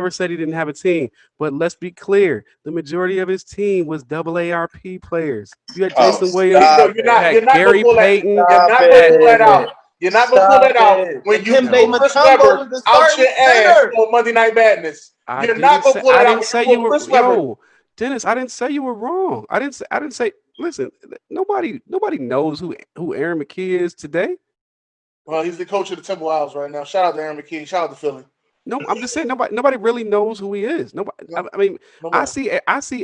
said he didn't have a team. But let's be clear: the majority of his team was AARP players. You had Jason Williams, Gary Payton. You're not gonna pull that out. You're not gonna pull that out when you put Chris Webber out your ass on Monday Night Madness. You're not gonna pull that out. I didn't say you were. Yo, Dennis, I didn't say you were wrong. I didn't say. Listen, nobody knows who Aaron McKee is today. Well, he's the coach of the Timberwolves right now. Shout out to Aaron McKee. Shout out to Philly. No, I'm just saying nobody really knows who he is. Nobody. No, I mean, I see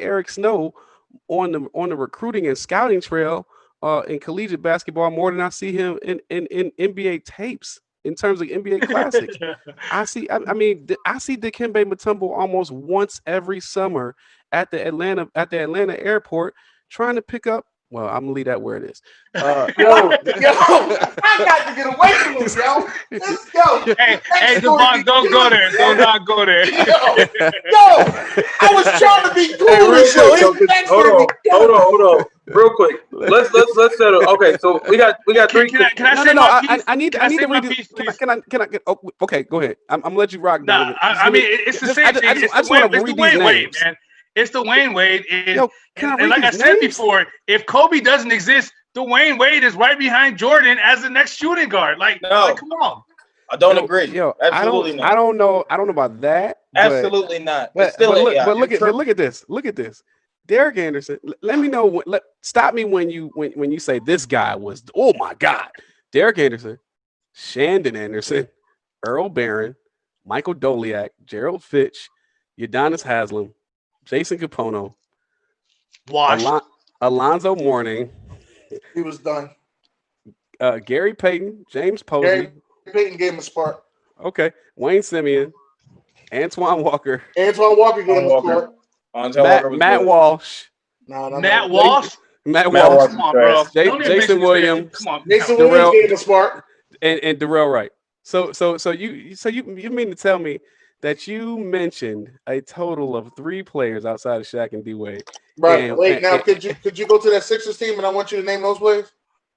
Eric Snow on the recruiting and scouting trail in collegiate basketball more than I see him in NBA tapes. In terms of NBA classics, I see Dikembe Mutombo almost once every summer at the Atlanta airport trying to pick up. Well, I'm gonna leave that where it is. Yo, I got to get away from this, yo. Let's go. Hey, Devon, don't go there. Do not go there. Yo, I was trying to to be cool Hey, real and show quick, his next hold on, real quick. Let's settle. Okay, so we got three. Can I No, say no. my piece? I need Can I to say my read piece, it. please? Can I get? Oh, okay, go ahead. I'm gonna let you rock, Nah, Donovan. I mean it's the same thing. I just want to read these Dwayne Wade, names. man. It's Dwayne Wade. Yo, can I read and like I these said names? before, if Kobe doesn't exist, Dwayne Wade is right behind Jordan as the next shooting guard. Like come on. I don't agree. Yo, absolutely not. I don't know about that. Absolutely not. But still look at this. Look at this. Derek Anderson. Let me know. Stop me when you say this guy was. Oh my God, Derek Anderson, Shandon Anderson, Earl Barron, Michael Doliak, Gerald Fitch, Udonis Haslem, Jason Capono, Alonzo Mourning. He was done. Gary Payton, James Posey. Gary Payton gave him a spark. Okay, Wayne Simeon, Antoine Walker. Antoine Walker gave him a spark. Matt Walsh. Matt Walsh. Matt Walsh. Come on, bro. Jason Williams. Come on. Jason Williams gave him a spark. And Darrell Wright. So you mean to tell me that you mentioned a total of 3 players outside of Shaq and D Wade? Right. Could you go to that Sixers team and I want you to name those players?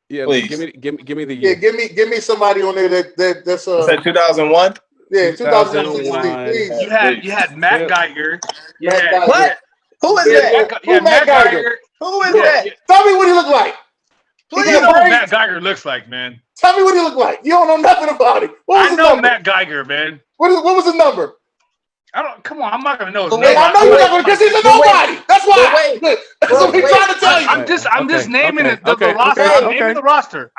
Yeah, please. Give me the year. Yeah, give me somebody on there that's Was that 2001? Yeah, 2001. Please. You had Matt Geiger. What? Who is that? Who Matt Geiger? Who is that? Tell me what he looked like. You know what Matt Geiger looks like, man. Tell me what he looked like. You don't know nothing about him. I know Matt Geiger, man. What was his number? Come on, I'm not gonna know his name. I know you're not gonna because he's a nobody. That's why. That's what we're trying to tell you. I'm just naming the roster. I'm naming the roster.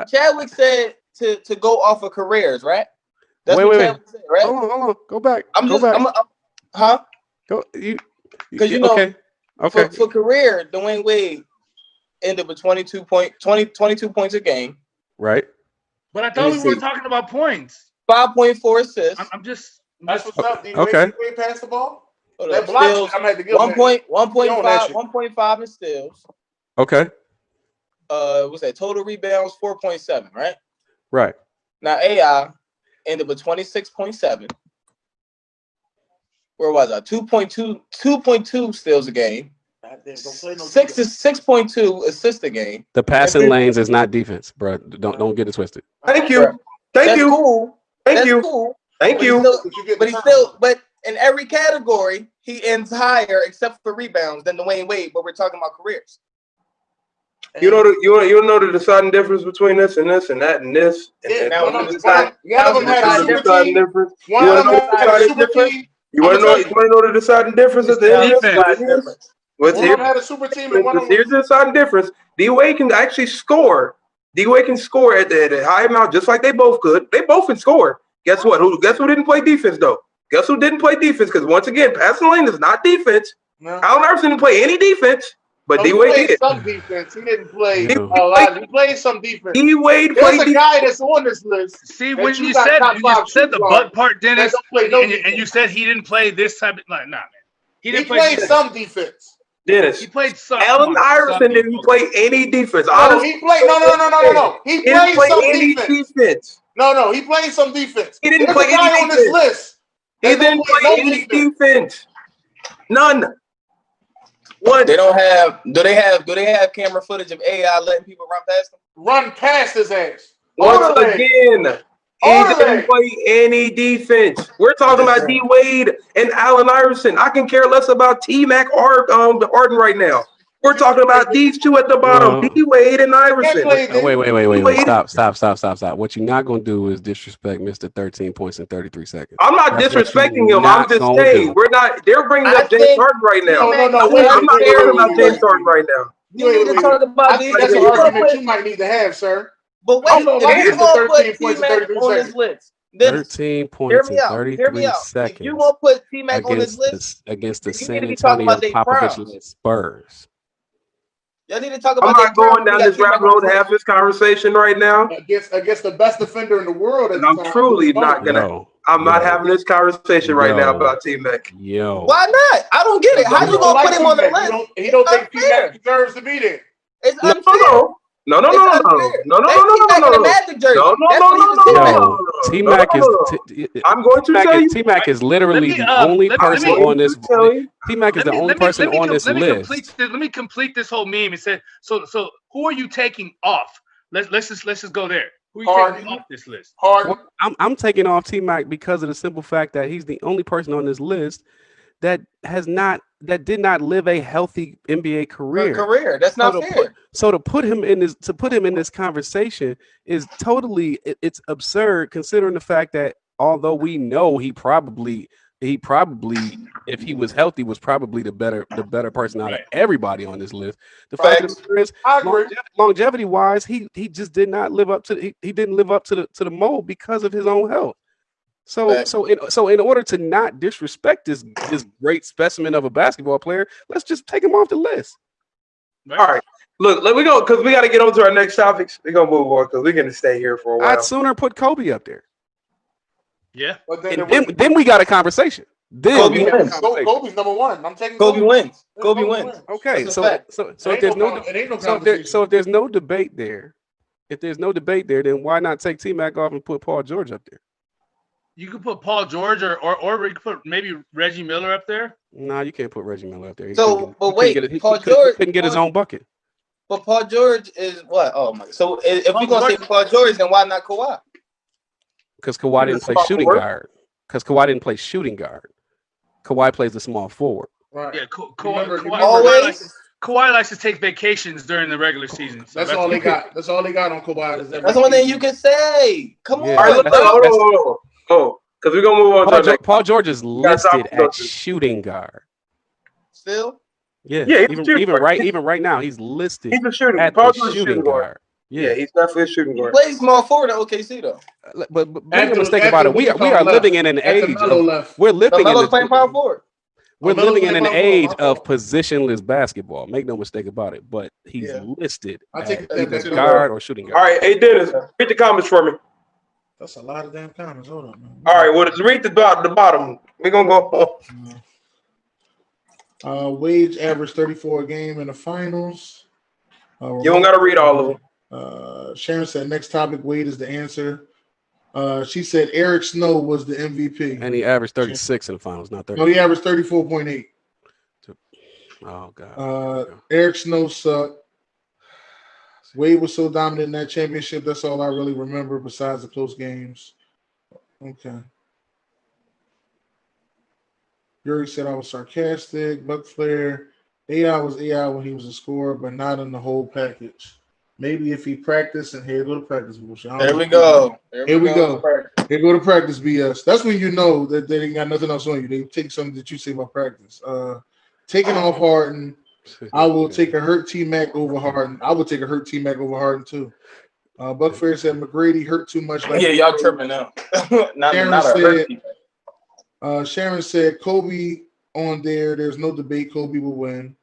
Chadwick said to go off of careers, right? That's wait. Chadwick said, right? Hold on. Go back. Huh? Go. Because you know, okay. For career, Dwayne Wade ended with 22 points a game. Right. But I thought we were talking about points. 5.4 assists. I'm just. That's what's up. Do you okay. pass the ball? That steals, 1.5 in steals. Okay. What's that? Total rebounds 4.7, right? Right. Now AI ended with 26.7. Where was I? 2.2 steals a game. 6.2 assists a game. The passing lanes is not defense, bro. Don't get it twisted. Thank you. Thank you. Cool. Thank you. Cool. Thank you. But in every category, he ends higher except for rebounds than Dwayne Wade. But we're talking about careers. You know the deciding difference between this and this and that and this. Yeah. Now One of them had a super team. One of them had a super team. You want to know the deciding difference at the end of this? One of them had a super team and one of them. Here's the deciding difference. D-Wade can actually score. D-Wade can score at a high amount, just like they both could. They both can score. Guess what? Guess who didn't play defense though? Guess who didn't play defense? Because once again, passing lane is not defense. No. Allen Iverson didn't play any defense, but D-Wade did. Some defense. He didn't play a lot. He played some defense. D-Wade played. There's a guy that's on this list. See, when you said the butt part, Dennis, and you said he didn't play this type of nah, man. He played some defense. Dennis, he played some. Allen Iverson didn't play any defense. No, he played. No. He played some defense. No, he played some defense. He didn't play any defense on this list. He didn't play any defense. None. One. They don't have. Do they have camera footage of AI letting people run past them? Run past his ass. Once again. He didn't play any defense. We're talking about D-Wade and Allen Iverson. I can care less about T-Mac or Harden right now. We're talking about these two at the bottom, D-Wade and Iverson. Wait. Stop. What you're not going to do is disrespect Mr. 13 points in 33 seconds. I'm not disrespecting him. I'm just saying, they're bringing up James Harden right now. No. I'm not talking about James Harden right now. You need to talk about these. That's an argument you might need to have, sir. But wait, if you gonna put T-Mac on this list, 13 points in 33 seconds. If you gonna put T-Mac on this list against the San Antonio Popovich Spurs. Y'all need to talk about. I'm not going down this rabbit hole to have this conversation right now. Against the best defender in the world. And I'm truly not gonna. I'm not having this converation right now about T-Mac. Why not? I don't get it. How you gonna put him on the list? He don't think T-Mac deserves to be there. It's unfair. No. They keep Mac in the Magic jersey. That's when he was T-Mac is. I'm going to tell you. T-Mac is literally the only person on this. T-Mac is the only person on this list. Let me complete this whole meme. It said, so who are you taking off? Let's just go there. Who are you taking off this list? Well, I'm taking off T-Mac because of the simple fact that he's the only person on this list that did not live a healthy NBA career. That's not fair. To put him in this conversation is totally it's absurd, considering the fact that although we know he probably if he was healthy was probably the better person out of everybody on this list. The fact of the matter is, longevity wise, he just did not live up to he didn't live up to the mold because of his own health. So in order to not disrespect this great specimen of a basketball player, let's just take him off the list. All right. Look, we go because we got to get on to our next topics. We're gonna move on because we're gonna stay here for a while. I'd sooner put Kobe up there. Yeah. Then we got a conversation. Kobe's number one. I'm taking Kobe wins. Kobe wins. Okay, so if there's no debate there, then why not take T-Mac off and put Paul George up there? You could put Paul George or we could put maybe Reggie Miller up there. No, you can't put Reggie Miller up there. Paul George couldn't get his own bucket. But Paul George is what? Oh my! So if we're gonna say Paul George, then why not Kawhi? Because Kawhi didn't play shooting guard. Kawhi plays the small forward. Right. Yeah, Kawhi likes to take vacations during the regular season. So that's all they got. That's all they got on Kawhi. That's the one thing you can say. Come on. All right, hold on. Because we're gonna move on. Paul George is listed at shooting guard. Still? Yeah. Even right now, he's listed. He's a shooting. At Paul the shooting guard. Yeah, he's definitely a shooting guard. He plays small forward at OKC though. But make no mistake about it. We are living in an age. We're living in an age of positionless basketball. Make no mistake about it. But he's listed as either guard or shooting guard. All right, hey Dennis, read the comments for me. That's a lot of damn comments. Hold on, man. All right, well, read the bottom. We're gonna go on. Wade averaged 34 a game in the finals. You don't gotta read all of them. Sharon said, next topic, Wade is the answer. She said Eric Snow was the MVP. And he averaged 36 in the finals, not 30. No, he averaged 34.8. Oh, God. Eric Snow sucked. Wade was so dominant in that championship. That's all I really remember besides the close games. Okay. Yuri said I was sarcastic. Buck Flair. AI was AI when he was a scorer, but not in the whole package. Maybe if he practiced and here go to practice bullshit. Here we go. Here we go. Here go to practice BS. That's when you know that they ain't got nothing else on you. They take something that you say about practice. Taking off Harden, I will take a hurt T-Mac over Harden. I would take a hurt T-Mac over Harden too. Buck Fair said McGrady hurt too much. Like y'all tripping now. Sharon said Kobe on there. There's no debate. Kobe will win.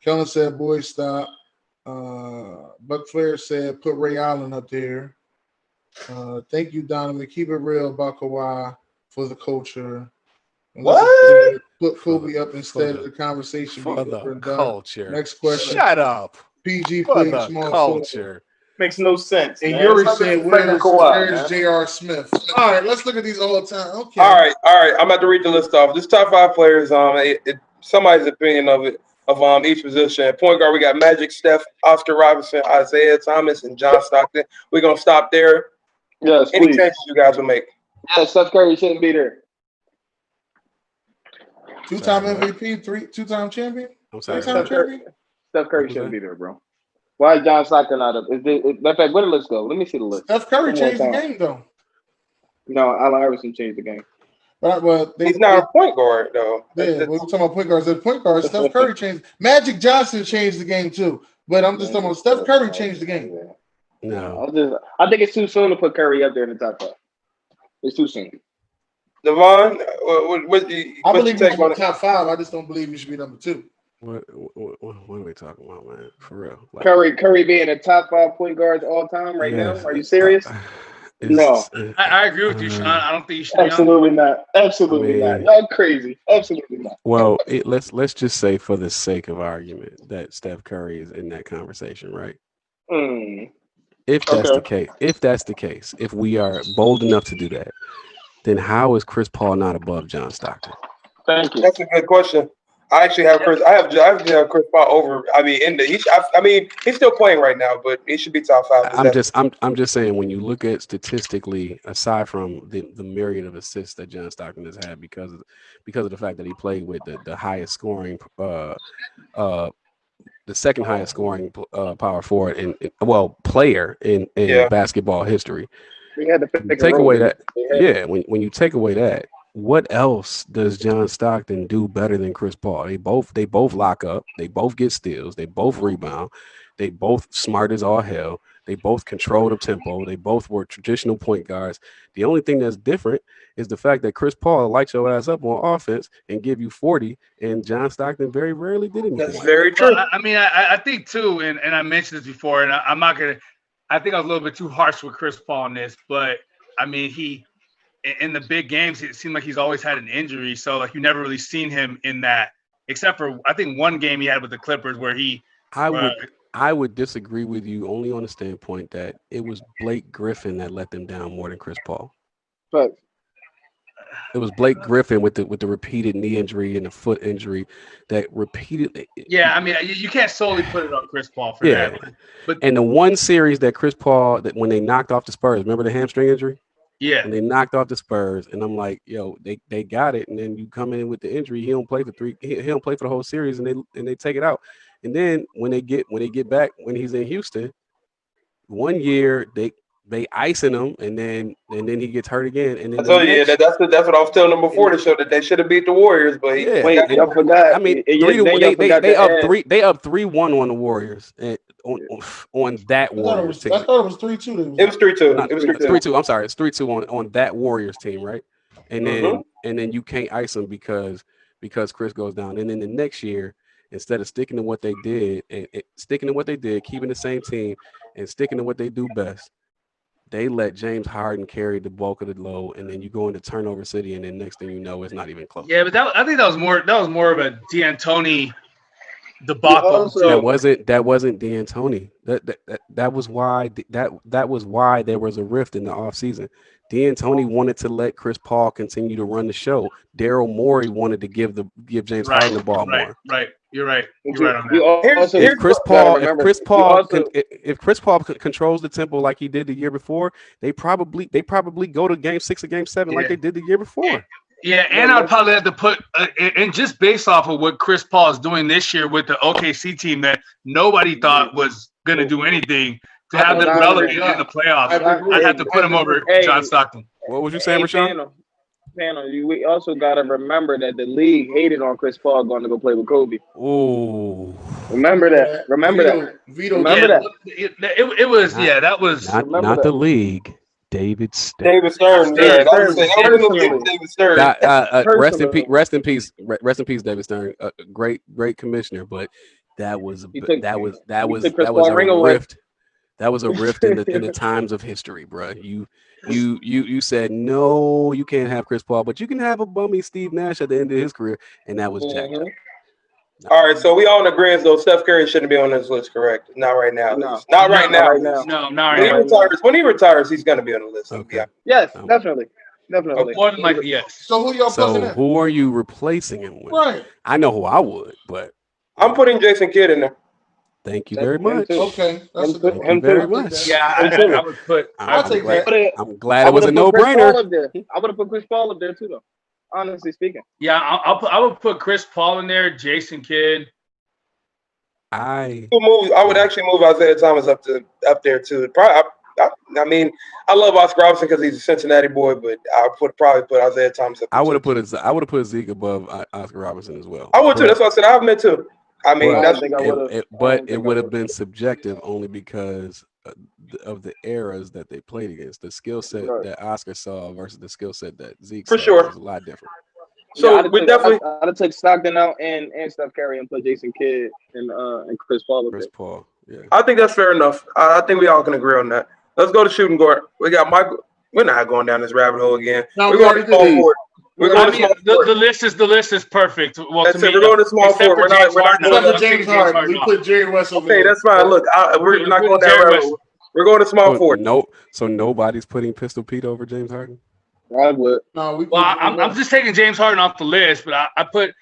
Kellen said, boys, stop. Buck Flair said, put Ray Allen up there. Thank you, Donovan. Keep it real about Kawhi for the culture. What? Put Kobe up instead of the conversation. For the culture. Next question. Shut up. PG for playing the small culture. Makes no sense. And Yuri said, where's J.R. Smith? All right, let's look at these all the time. Okay. All right. I'm about to read the list off. This top 5 players, somebody's opinion of it. Of each position. At point guard, we got Magic, Steph, Oscar Robinson, Isaiah Thomas, and John Stockton. We're gonna stop there. Yes, Any please. changes you guys will make? Yeah, Steph Curry shouldn't be there. Two-time MVP, two-time champion. Steph Curry shouldn't be there, bro. Why is John Stockton not up? Matter of fact, where the list go? Let me see the list. Steph Curry changed the game, though. No, Allen Iverson changed the game. He's not a point guard, though. Yeah, we're talking about point guards. The point guard, Steph Curry changed. Magic Johnson changed the game too. But I'm just talking about Steph Curry changed the game. No, I think it's too soon to put Curry up there in the top 5. It's too soon. Devon, I believe he's in the top 5. I just don't believe he should be number 2. What are we talking about, man? For real? Like, Curry being a top 5 point guards all time right now? Are you serious? No, I agree with you, Sean. I don't think you should. Absolutely not. Absolutely not. Y'all crazy. Absolutely not. Well, let's just say, for the sake of argument, that Steph Curry is in that conversation, right? If that's the case, if we are bold enough to do that, then how is Chris Paul not above John Stockton? Thank you. That's a good question. I actually have Chris. I actually have Chris Paul over. I mean, he's still playing right now, but he should be top 5. I'm just saying, when you look at statistically, aside from the myriad of assists that John Stockton has had because of the fact that he played with the highest scoring, the second highest scoring power forward player in basketball history. We had to take away that. Yeah, when you take away that, what else does John Stockton do better than Chris Paul? They both lock up. They both get steals. They both rebound. They both smart as all hell. They both control the tempo. They both were traditional point guards. The only thing that's different is the fact that Chris Paul lights your ass up on offense and give you 40, and John Stockton very rarely did anything. That's very true. Well, I mean, I think too, and I mentioned this before, and I'm not gonna. I think I was a little bit too harsh with Chris Paul in this, but I mean, he in the big games, it seemed like he's always had an injury, so like you never really seen him in that, except for I think one game he had with the Clippers where he. I would disagree with you only on the standpoint that it was Blake Griffin that let them down more than Chris Paul. But it was Blake Griffin with the repeated knee injury and the foot injury that repeatedly. Yeah, I mean, you can't solely put it on Chris Paul for that. But the one series that Chris Paul, that when they knocked off the Spurs, remember the hamstring injury? Yeah. And they knocked off the Spurs, and I'm like, yo, they got it, and then you come in with the injury, he don't play for he don't play for the whole series, and they take it out. And then when they get back, when he's in Houston, 1 year they icing him, and then he gets hurt again. And then that's what I was telling them before the show, that they should have beat the Warriors, but I forgot. I mean, they up 3-1 on the Warriors on that Warriors team. I thought it was 3-2. It was 3-2. It was 3-2. I'm sorry, it's 3-2 on that Warriors team, right? And then you can't ice them because Chris goes down, and then the next year, instead of sticking to what they did keeping the same team and sticking to what they do best, they let James Harden carry the bulk of the load, and then you go into turnover city, and then next thing you know, it's not even close. Yeah, but I think that was more of a D'Antoni debacle. That wasn't D'Antoni. That was why there was a rift in the offseason. D'Antoni wanted to let Chris Paul continue to run the show. Daryl Morey wanted to give James Harden the ball more. Right. You're right. You're right on that. If Chris Paul controls the tempo like he did the year before, they probably go to Game 6 or Game 7 like they did the year before. Yeah, and I'd probably have to put and just based off of what Chris Paul is doing this year with the OKC team that nobody thought was going to do anything, to have them relevant in the playoffs, I'd have to put him over John Stockton. What was you saying, Rashawn? We also got to remember that the league hated on Chris Paul going to go play with Kobe. Oh, remember that. It was that was not the league. David Stern. David Stern. Rest in peace, David Stern. Great commissioner, but that was a rift. That was a rift in the times of history, bro. You said no, you can't have Chris Paul, but you can have a bummy Steve Nash at the end of his career, and that was jacked up. All right, so we all in agreement though. Steph Curry shouldn't be on this list, correct? Not right now. No, not right now. No, not right now. When he retires, he's going to be on the list. Okay. Yes, definitely. More than likely, yes. So who y'all putting in? Who are you replacing him with? Right. I know who I would, but I'm putting Jason Kidd in there. Thank you very much. Okay, thank you very much. Yeah, I would put. I'll take that. I'm glad it was a no-brainer. I would have put Chris Paul up there too, though. Honestly speaking. Yeah, I would put Chris Paul in there, Jason Kidd. I would actually move Isaiah Thomas up there too. Probably, I mean, I love Oscar Robertson because he's a Cincinnati boy, but I would probably put Isaiah Thomas up there. I would have put Zeke above Oscar Robertson as well. I would too. That's what I said. I have him too. I mean, it would have been subjective only because of the eras that they played against. The skill set that Oscar saw versus the skill set that Zeke saw was a lot different. So I'd have took Stockton out and Steph Curry and put Jason Kidd and Chris Paul. Paul, yeah. I think that's fair enough. I think we all can agree on that. Let's go to shooting guard. We got Michael. We're not going down this rabbit hole again. No, we're going to small forward. We're going to small forward. The list is perfect. Well, That's to it. me, We're going to small forward. We're not Except for James Harden. We put Jerry West over there. Okay, that's fine. Look, we're not going that route. We're going to small forward. So nobody's putting Pistol Pete over James Harden? I would. No, I'm just taking James Harden off the list, but I put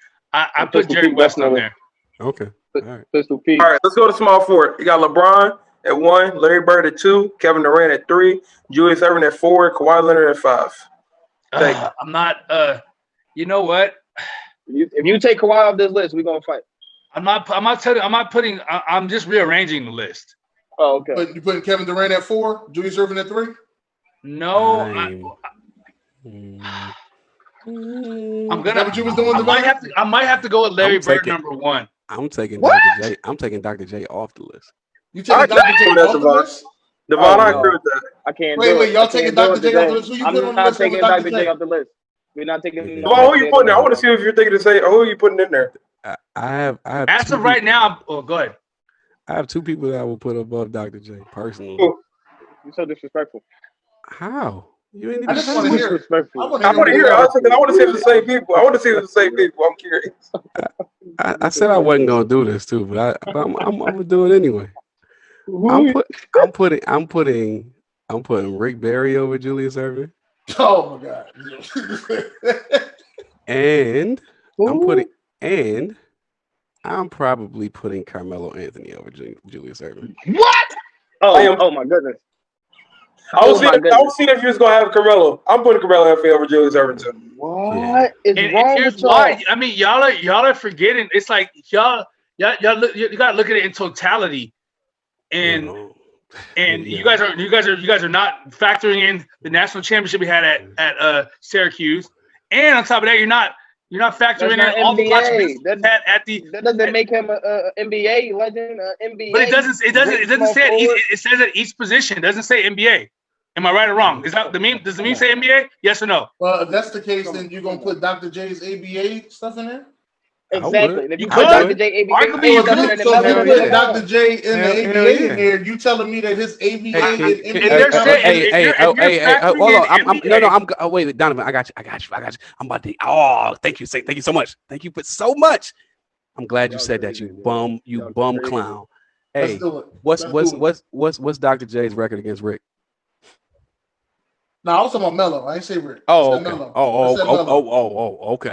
Jerry West on there. Okay. All right. Pistol Pete. All right, let's go to small forward. You got LeBron at 1, Larry Bird at 2, Kevin Durant at 3, Julius Erving at 4, Kawhi Leonard at 5. I'm not. You know what? If you take Kawhi off this list, we're gonna fight. I'm not putting. I'm just rearranging the list. Oh, okay. But you putting Kevin Durant at 4, Julius Erving at 3? No. I'm gonna. What you was doing I might have to go with Larry Bird number 1. I'm taking Dr. J. I'm taking Dr. J off the list. You taking Dr. J off the list? Devon, I agree with that. I can't. Wait, y'all taking Dr. J off the list? Who you putting on the list? I'm not taking Dr. J off the list. We're not taking. Devon, who you putting there? I want to see if you're thinking to say. Who are you putting in there? I have. As of right now, go ahead. I have 2 people that I will put above Dr. J personally. You're so disrespectful. How? You ain't even. I just want to hear it. I want to hear it. I want to see if it's the same people. I want to see if it's the same people. I'm curious. I said I wasn't gonna do this too, but I'm gonna do it anyway. I'm putting Rick Barry over Julius Erving. Oh my God! and I'm probably putting Carmelo Anthony over Julius Erving. What? Oh my goodness! I was seeing if you was gonna have Carmelo. I'm putting Carmelo Anthony over Julius Erving too. What is wrong with y'all? I mean, y'all are forgetting. It's like y'all you gotta look at it in totality, and you guys are not factoring in the national championship we had at Syracuse, and on top of that, you're not factoring in all the contributions at the. That doesn't make him a NBA legend, NBA. But it doesn't say it says at each position. It doesn't say NBA. Am I right or wrong? Is that the meme? Does the meme say NBA? Yes or no? Well, if that's the case, then you're gonna put Dr. J's ABA stuff in there. Exactly. If you put Dr. J ABA, so if you put Dr. J in the ABA in there, you telling me that his ABA is NBA? Hey, hold on. Wait, Donovan, I got you. I'm about to. Oh, thank you so much. Thank you so much. I'm glad you said that. You bum clown. Hey, what's Dr. J's record against Rick? No, I was talking about Melo. I ain't say Rick. Oh, okay.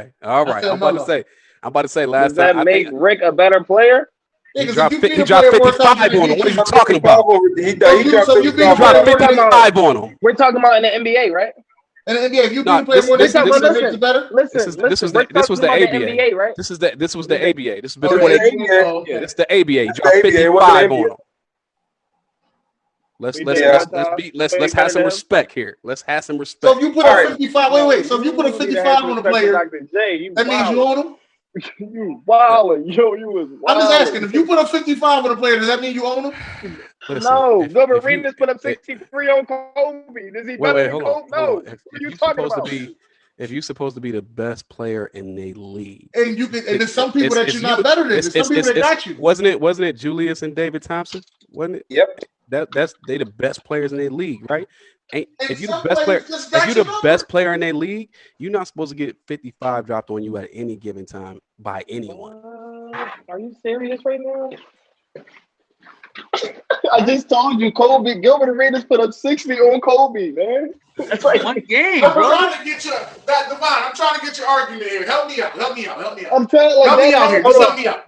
Okay. All right. I'm about to say. Last time. Does that make Rick a better player? He dropped 55 on him. What are you talking about? He dropped 55 on him. We're talking about in the NBA, right? In the NBA, if you beat player more than 50, it's better. This was the ABA, right? This was the ABA. This is before they. Yeah, this is the ABA. He dropped 55 on him. Let's have some respect here. Let's have some respect. So if you put a 55, So if you put a 55 on a player, that means you own him. You wildin', you was wildin'. I'm just asking, if you put a 55 on a player, does that mean you own him? No, Gilbert Arenas put up 63 on Kobe. Does he better than Kobe? No. What are you talking about? If you're supposed to be the best player in the league, and there's some people that you're not better than. There's some people that got you. Wasn't it Julius and David Thompson? Wasn't it? Yep. They the best players in their league, right? If you're the best player in their league, you're not supposed to get 55 dropped on you at any given time by anyone. Are you serious right now? I just told you, Kobe Gilbert Arenas put up 60 on Kobe, man. That's like one game, bro. I'm trying to get I'm trying to get your argument here. Help me out. I'm trying to help me out here. Help me out.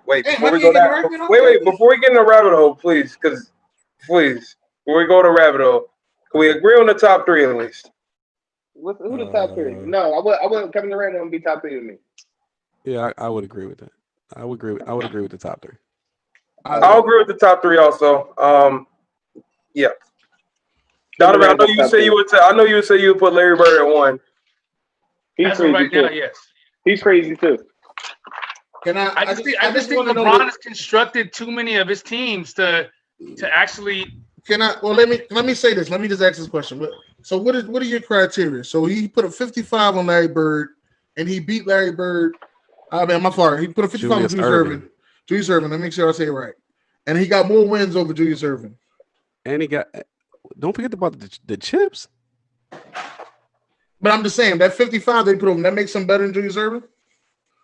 Wait. Before we get in the rabbit hole, please, before we go to rabbit hole, can we agree on the top 3 at least? Who the top 3? No, I wouldn't. Kevin Durant wouldn't be top 3 with me. Yeah, I would agree with that. I would agree with the top 3. I'll agree with the top 3 also. Yeah. Donovan, I know you say you would put Larry Bird at 1. He's crazy right too. Now, yes. He's crazy too. I just think LeBron has constructed too many of his teams to actually. Let me say this. Let me just ask this question. So what are your criteria? So he put a 55 on Larry Bird, and he beat Larry Bird. I mean, my fault. He put a 55 on Julius Erving. Julius Erving. Let me make sure I say it right. And he got more wins over Julius Erving. And he got. Don't forget about the chips. But I'm just saying that 55 they put him, that makes him better than Julius Erving.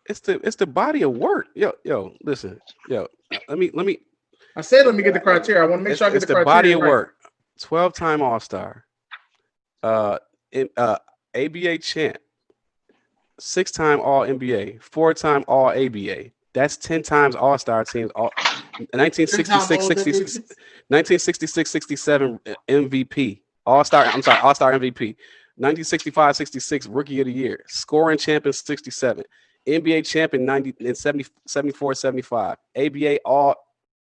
It's the body of work. Yo, listen. Yo, let me. I said let me get the criteria. I want to make sure I get the criteria. It's the body of right. work. 12-time All-Star. ABA champ. 6-time All-NBA. 4-time All-ABA. That's 10 times All-Star teams. 1966-67 MVP. All-Star MVP. 1965-66 Rookie of the Year. Scoring champion 67. NBA champion 74-75. ABA all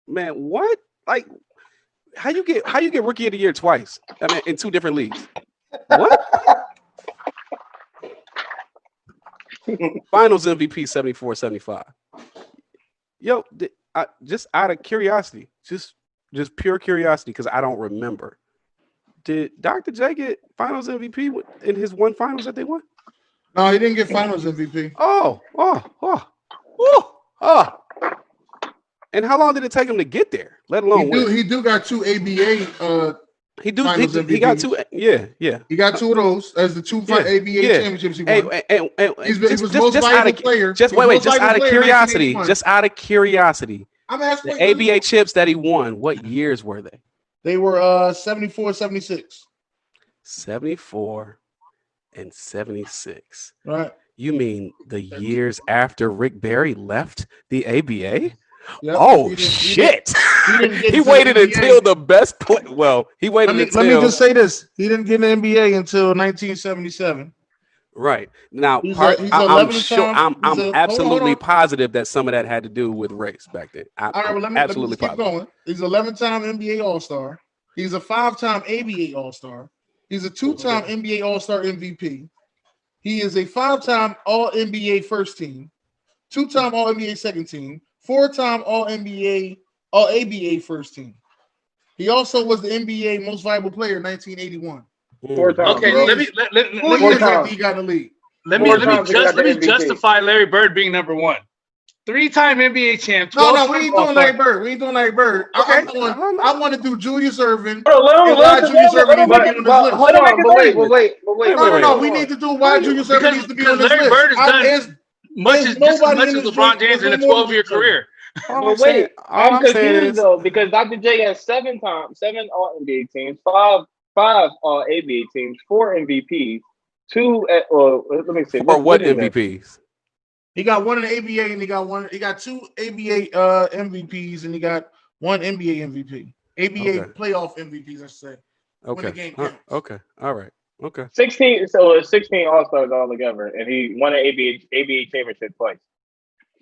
man, what? Like how you get Rookie of the Year twice? I mean, in 2 different leagues. What? Finals MVP 74-75. Yo, just out of curiosity, just pure curiosity, because I don't remember. Did Dr. J get Finals MVP in his one Finals that they won? No, he didn't get Finals MVP. Oh. And how long did it take him to get there? Let alone he got 2 ABA. He got 2. Yeah. He got 2 of those as the 2 ABA championships he won. And he was most valuable player. Just out of curiosity. I'm asking the ABA chips that he won. What years were they? They were 74, 76. 74 and 76. Right. You mean the years after Rick Barry left the ABA? Yep. Oh, shit. He waited until the best play. Well, he waited until. Let me just say this. He didn't get an NBA until 1977. Right. Now, I'm absolutely positive that some of that had to do with race back then. Absolutely positive. Keep going. He's 11-time NBA All-Star. He's a 5-time ABA All-Star. He's a 2-time NBA All-Star MVP. He is a 5-time All-NBA first team, 2-time All-NBA second team, 4-time All-NBA, All-ABA first team. He also was the NBA Most Valuable Player in 1981. 4 times. Okay, let me he got in the league. Let me justify Larry Bird being number 1. 3-time NBA champ. No, we ain't doing Larry Bird. Okay. I want to do Julius Erving. Hold on, wait. No. We need to do why Julius Erving needs to be on this list. Larry Bird has done much as LeBron James in a 12-year career. But wait, I'm confused though because Dr. J has 7 All NBA teams, 5 All ABA teams, 4 MVPs, 2. Let me see. For what MVPs? He got 1 in the ABA and he got 2 ABA MVPs and he got 1 NBA MVP. ABA playoff MVPs, I should say. Okay. Okay. All right. Okay. 16 All-Stars altogether, and he won an ABA championship twice.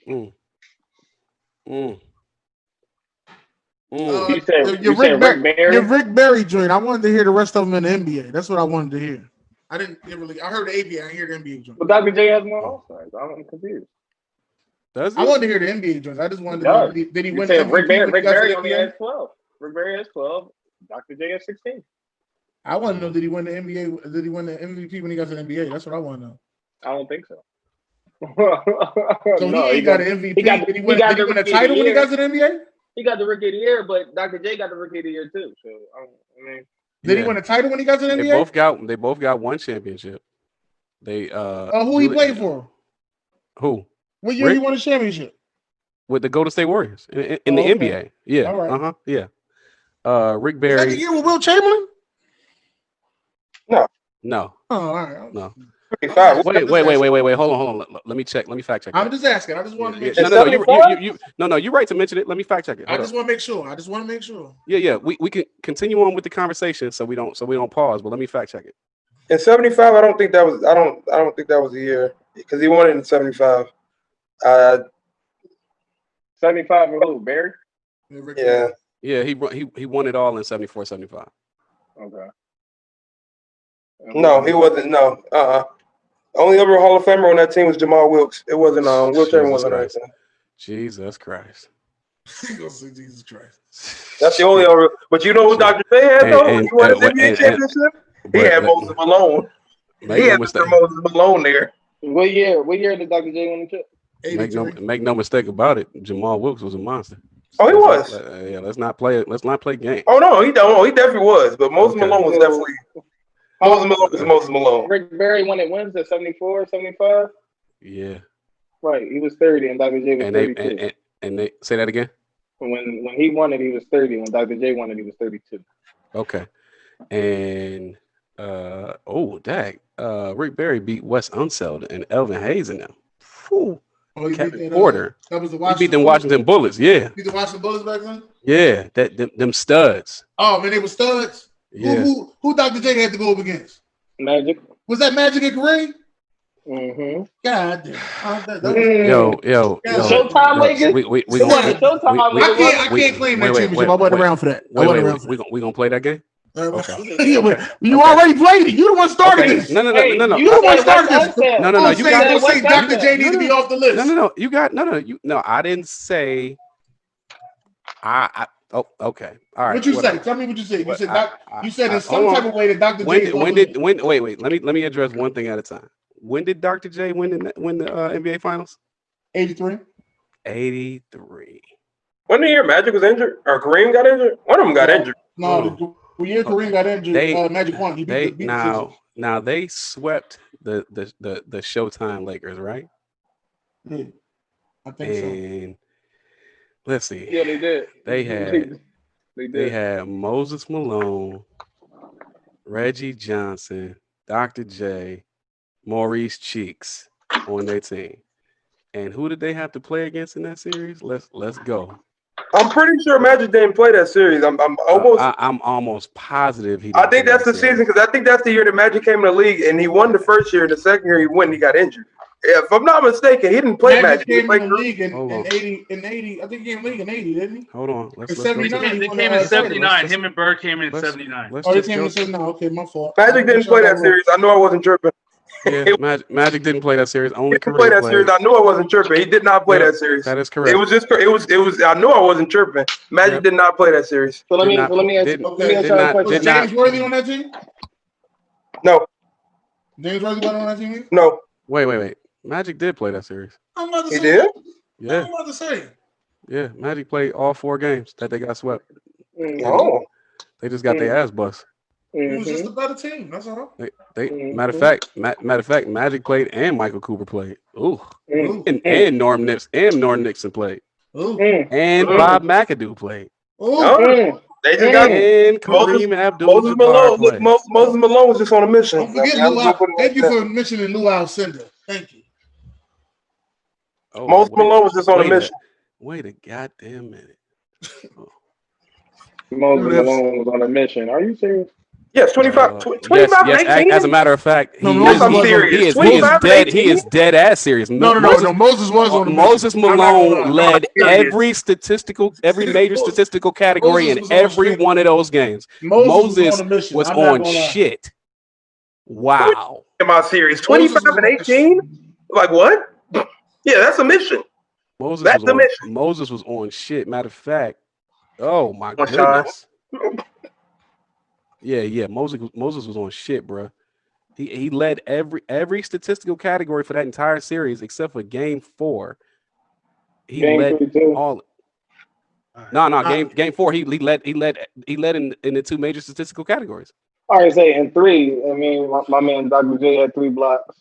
You said Rick Barry? Your Rick Barry joint. I wanted to hear the rest of them in the NBA. That's what I wanted to hear. I heard the ABA. I didn't hear the NBA joint. But Dr. J has more All-Stars. I'm confused. I wanted to hear the NBA joints. I just wanted to know, did he win the MVP? Rick Barry only has 12. Rick Barry has 12. Dr. J has 16. I want to know, did he win the NBA? Did he win the MVP when he got to the NBA? That's what I want to know. I don't think so. So no, he got an MVP. Did he win a title when he got to the NBA? He got the Rookie of the Year, but Dr. J got the Rookie of the Year too. So I mean, did he win a title when he got to the NBA? They both got 1 championship. They who he played for? Who? What year he won a championship? With the Golden State Warriors in the NBA. Yeah. All right. Yeah. Rick Barry. Is that the year with Will Chamberlain? No. Oh, all right. No. Wait. Hold on. Let me check. Let me fact check. I'm just asking. I just want to make sure. No, you're right to mention it. Let me fact check it. I just want to make sure. Yeah. We can continue on with the conversation so we don't pause. But let me fact check it. In 75, I don't think that was the year because he won it in 75. 75 and who? Barry? Yeah. Yeah, he won it all in 74, 75. Okay. No, he wasn't. No. Only other Hall of Famer on that team was Jamal Wilkes. It wasn't Will Chamberlain wasn't on that team. Jesus Christ. Jesus Christ. That's the only other. But you know what Dr. J had though? He won the NBA championship. He had Moses Malone. He had Mr. Moses Malone there. What year did Dr. J win the chip? Make no mistake about it. Jamal Wilkes was a monster. Oh, he was. Let's not play game. Oh no, he definitely was. But Moses Malone was definitely. Moses Malone is Moses Malone. Rick Barry when it wins at 74, 75? Yeah. Right. He was 30 and Dr. J was 32. And they say that again? When he won it, he was 30. When Dr. J won it, he was 32. Okay. And Rick Barry beat Wes Unseld and Elvin Hayes in them. Whew. Oh, Kevin Porter. That was the He beat them Washington Bullets. Yeah. Beat the Washington Bullets back then? Yeah. Them studs. Oh, man, they were studs? Yeah. Who Dr. J had to go up against? Magic. Was that Magic and Kareem? Mm-hmm. God damn. Yo. Showtime Lakers? I can't claim that championship. I wasn't around for that. We gonna play that game? Okay. You already played it. You the one started this. No. You the one started this. No. You got say Dr. J need to be off the list. No. You got no. I didn't say. Okay. All right. What you say? Tell me what you said. You said in some type of way that Dr. J. Wait. Let me address one thing at a time. When did Dr. J win the NBA Finals? 83. 83. When the year Magic was injured or Kareem got injured? One of them got injured. No, the year Kareem got injured, Magic won. Now they swept the Showtime Lakers, right? Yeah, I think so. And let's see. Yeah, they did. They had Moses Malone, Reggie Johnson, Dr. J, Maurice Cheeks on their team. And who did they have to play against in that series? Let's go. I'm pretty sure Magic didn't play that series. I'm almost positive he didn't. I think that's the season because I think that's the year that Magic came in the league and he won the first year. The second year he got injured. If I'm not mistaken, he didn't play Magic. He came in the league in 80. I think he came in the league in 80, didn't he? Hold on. Let's 79. He came in 79. Him and Bird came in 79. He came in 79. Okay, my fault. Magic didn't play that series. I know I wasn't tripping. Yeah, Magic didn't play that series. Only Kareem played that series. I knew I wasn't tripping. He did not play that series. That is correct. It was. I knew I wasn't tripping. Magic did not play that series. So let me ask you a question. Was James Worthy on that team? No. James Worthy wasn't on that team? No. Wait. Magic did play that series. I'm about to say. He did? Yeah. I'm about to say. Yeah, Magic played all 4 games that they got swept. Oh. They just got their ass bust. It was just a better team. That's all. Matter of fact, Magic played and Michael Cooper played. Ooh. And Norm Nixon played. Ooh. And Bob McAdoo played. Ooh. They just got and Kareem Abdul-Jabbar. Moses Malone was just on a mission. Don't forget thank you for mentioning Lou Alcindor. Thank you. Moses Malone was just on a mission. Wait a goddamn minute. Moses Malone was on a mission. Are you serious? Yes, 25. 25 yes, as a matter of fact, he is dead ass serious. No. Moses was on the Moses Malone led every major statistical category in every one of those games. Moses was on shit. Wow. In my series, 25 and 18? Like what? Yeah, that's a mission. Moses was on shit. Matter of fact, oh my goodness. Yeah. Moses was on shit, bro. He led every statistical category for that entire series except for Game 4. He led all. Game 4. He led in the 2 major statistical categories. All right, say in 3. I mean, my man Dr. J had 3 blocks.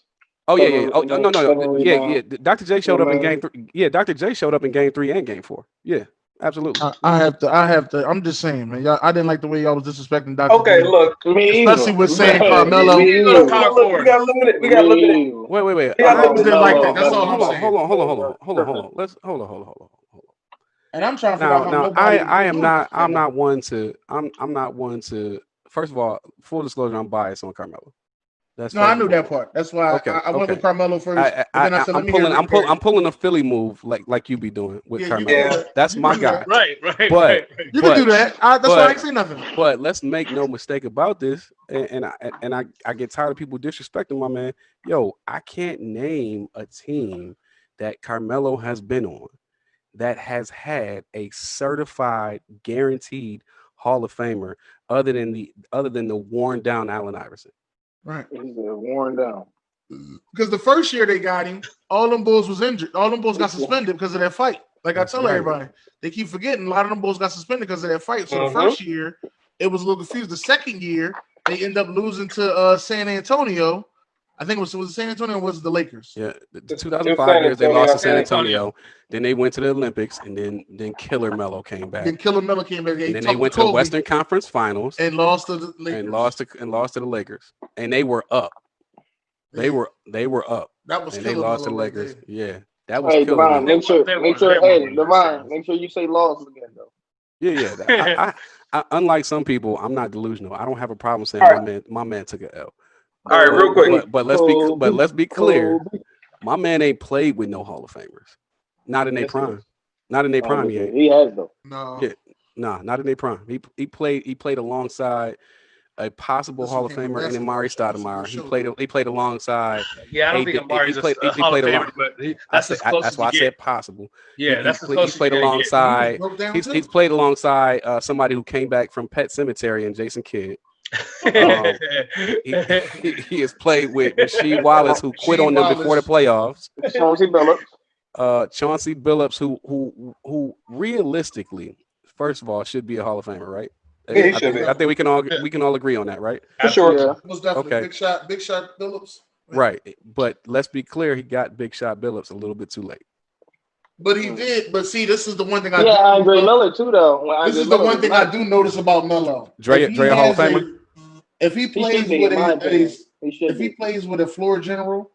Oh yeah. Oh no. Yeah. Dr. J showed up in Game 3. Yeah, Dr. J showed up in Game 3 and Game 4. Yeah. Absolutely. I have to. I'm just saying, man. I didn't like the way y'all was disrespecting Dr. Okay, J. look. Especially with saying Carmelo. We got limited. Wait. I didn't like that. That's all I'm saying. Hold on. Let's hold on. And I'm trying to figure out I'm not one to. First of all, full disclosure, I'm biased on Carmelo. I knew that part. That's why I went with Carmelo first. I'm pulling a Philly move like you be doing with Carmelo. Yeah. That's my guy. Right. But you can do that. That's why I ain't say nothing. But let's make no mistake about this. And I get tired of people disrespecting my man. Yo, I can't name a team that Carmelo has been on that has had a certified, guaranteed Hall of Famer other than the worn down Allen Iverson. Right. He's worn down. Because the first year they got him, all them Bulls was injured. All them Bulls got suspended because of that fight. Like I tell everybody, they keep forgetting a lot of them Bulls got suspended because of that fight. So the first year, it was a little confused. The second year, they end up losing to San Antonio. I think was it San Antonio or was it the Lakers? Yeah, the 2005 years they lost to San Antonio. Then they went to the Olympics, and then Killer Melo came back. Then Killer Melo came back. And then they went to the Western Conference Finals and lost to the Lakers. And lost to the Lakers. And they were up. They were up. That was and Killer they lost to the Melo Lakers. right Yeah, that was Divine, Killer. make sure, Divine, make sure you say lost again though. Yeah. I, unlike some people, I'm not delusional. I don't have a problem saying my man took an L. All right, real quick. But let's be clear. My man ain't played with no Hall of Famers. Not in their prime. Not in their prime yet. He has though. No. Yeah. Nah, not in their prime. He played alongside a possible Hall of Famer and Amari Stoudemire. He played alongside. Yeah, I don't think Amari's a Hall of Famer, but that's as close that's why I said possible. Yeah, that's as close. He's played alongside. He's played alongside somebody who came back from Pet Cemetery and Jason Kidd. He has played with Rasheed Wallace, who quit on them before the playoffs. Chauncey Billups, who realistically, first of all, should be a Hall of Famer, right? Yeah, I think we can all agree on that, right? For sure. Yeah. Most definitely. Okay. Big shot Billups. Right, but let's be clear, he got Big Shot Billups a little bit too late. But he did. But see, this is the one thing I Andre Miller too, though. This is the one thing I do notice about Melo. Dre a Hall of Famer. If he plays with a floor general,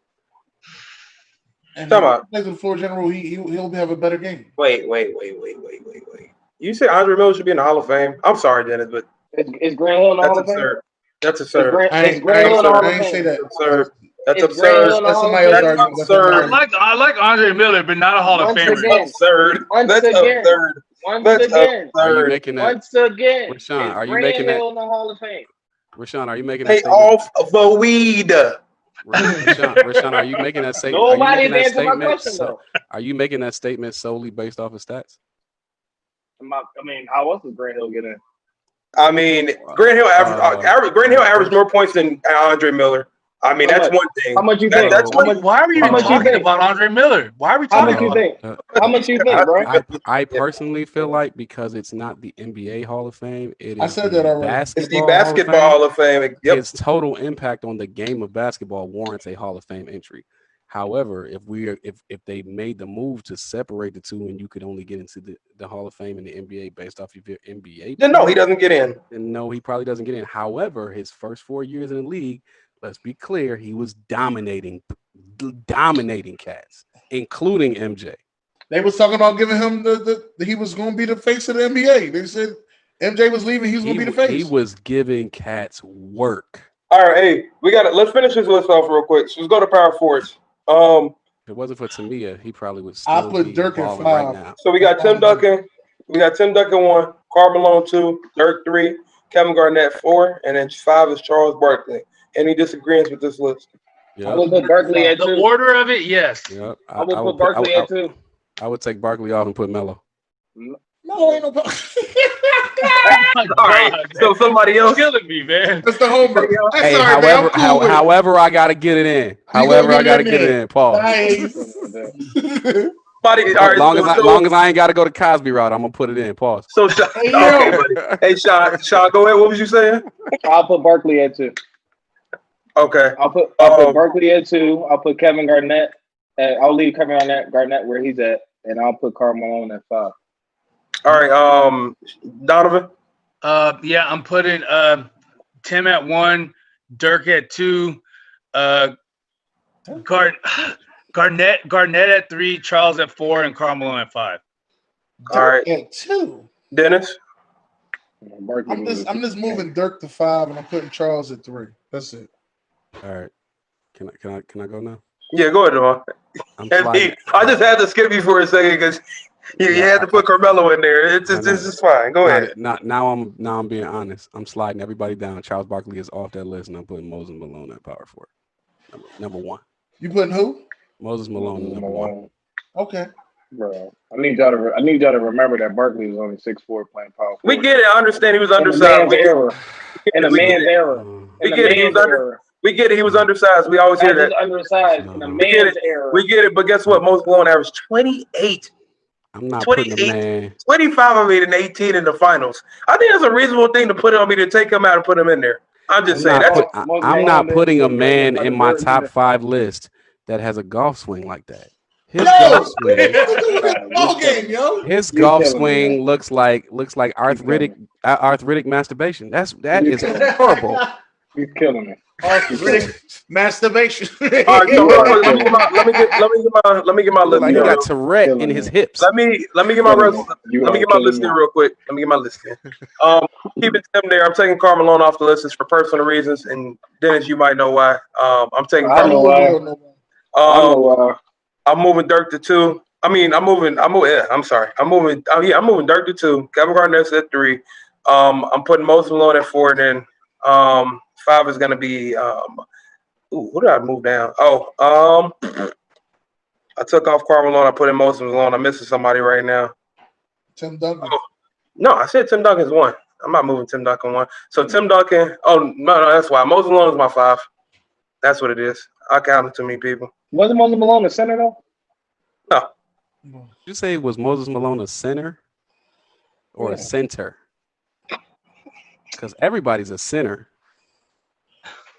and plays with a floor general, he'll have a better game. Wait. You said Andre Miller should be in the Hall of Fame? I'm sorry, Dennis, but is Grant Hill in the Hall of Fame? That's absurd. I ain't say that. Absurd. That's absurd. That's somebody else arguing. That's absurd. I like Andre Miller, but not a Hall of Famer. That's absurd. That's absurd. Are you making that? Once again, Rashawn, are you making that? in the Hall of Fame? Rashawn, are you making that statement? Off the weed. Rashawn, are you making that statement? Nobody's answering my question, though. Are you making that statement solely based off of stats? I mean, how else does Grant Hill get in? I mean, Grant Hill averaged more points than Andre Miller. I mean, that's one thing. How much you think? Why are we even talking about Andre Miller? Why are we talking about him? How much you think, bro? I personally feel like because it's not the NBA Hall of Fame, it is I said that already. It's the Basketball Hall of Fame. Yep. Its total impact on the game of basketball warrants a Hall of Fame entry. However, if they made the move to separate the two and you could only get into the Hall of Fame and the NBA based off of your NBA, then no, he doesn't get in. Then no, he probably doesn't get in. However, his first 4 years in the league, let's be clear, he was dominating cats, including MJ. They was talking about giving him he was going to be the face of the NBA. They said MJ was leaving, he was going to be the face. He was giving cats work. All right, hey, let's finish this list off real quick. So let's go to power forwards. If it wasn't for Tamia, he probably would still be Dirk at 5 right now. So we got Tim Duncan. We got Tim Duncan 1, Karl Malone 2, Dirk 3, Kevin Garnett 4, and then 5 is Charles Barkley. Any disagreements with this list? Yep. I would put Barkley at 2. The order of it, yes. Yep. I would put Barkley at 2. I would take Barkley off and put Melo. No, ain't no. All right, so somebody else killing me, man. That's the homer. Hey, however, I gotta get it in. However, I gotta get it in. Paul. Nice. As long as I ain't gotta go to Cosby route, I'm gonna put it in. Pause. So, hey, Sean, go ahead. What was you saying? I'll put Barkley at 2. Okay. I'll put Barkley at 2. I'll put Kevin Garnett. I'll leave Kevin Garnett where he's at, and I'll put Karl Malone at 5. All right, Donovan. Yeah, I'm putting Tim at 1, Dirk at 2, Garnett at 3, Charles at 4, and Karl Malone at 5. All right, at 2. Dennis. I'm just moving Dirk to 5, and I'm putting Charles at 3. That's it. All right. Can I go now? Yeah, go ahead, Devon. I just had to skip you for a second because you had to put Carmelo in there. It's just fine. Go ahead. Now I'm being honest. I'm sliding everybody down. Charles Barkley is off that list, and I'm putting Moses Malone at power forward. Number 1. You putting who? Moses Malone number 1. Okay. Bro, I need y'all to remember that Barkley was only 6'4" playing power forward. We get it. I understand he was undersized. In a man's era. We get it. We get it. He was undersized. We always hear that. Undersized in a man's era. We get it. But guess what? Moses Malone averaged 28. I'm not putting a man. 25 of it and 18 in the finals. I think that's a reasonable thing to put on me to take him out and put him in there. I'm just saying that's. I'm not putting a man in my top 5 list that has a golf swing like that. His golf swing. His golf swing looks like arthritic masturbation. That is horrible. He's killing me. Arthritic masturbation. All right, so real quick, let me get my list. Like he got Tourette in his hips. Let me get my list here real quick. Let me get my list here. Keeping Tim there. I'm taking Carmelo off the list. It's for personal reasons, and Dennis, you might know why. I'm taking. I know why. I'm moving Dirk to 2. I'm moving Dirk to 2. Kevin Garnett's at 3. I'm putting Moses Malone at 4. And then 5 is gonna be who did I move down? I took off Carmelo. I put in Moses Malone. I'm missing somebody right now. Tim Duncan. Oh, no, I said Tim Duncan's 1. I'm not moving Tim Duncan 1. So Tim Duncan. Oh no, that's why Moses Malone is my 5. That's what it is. I counted too many people. Wasn't Moses Malone a center though? No. Did you say was Moses Malone a center or a center? Because everybody's a center.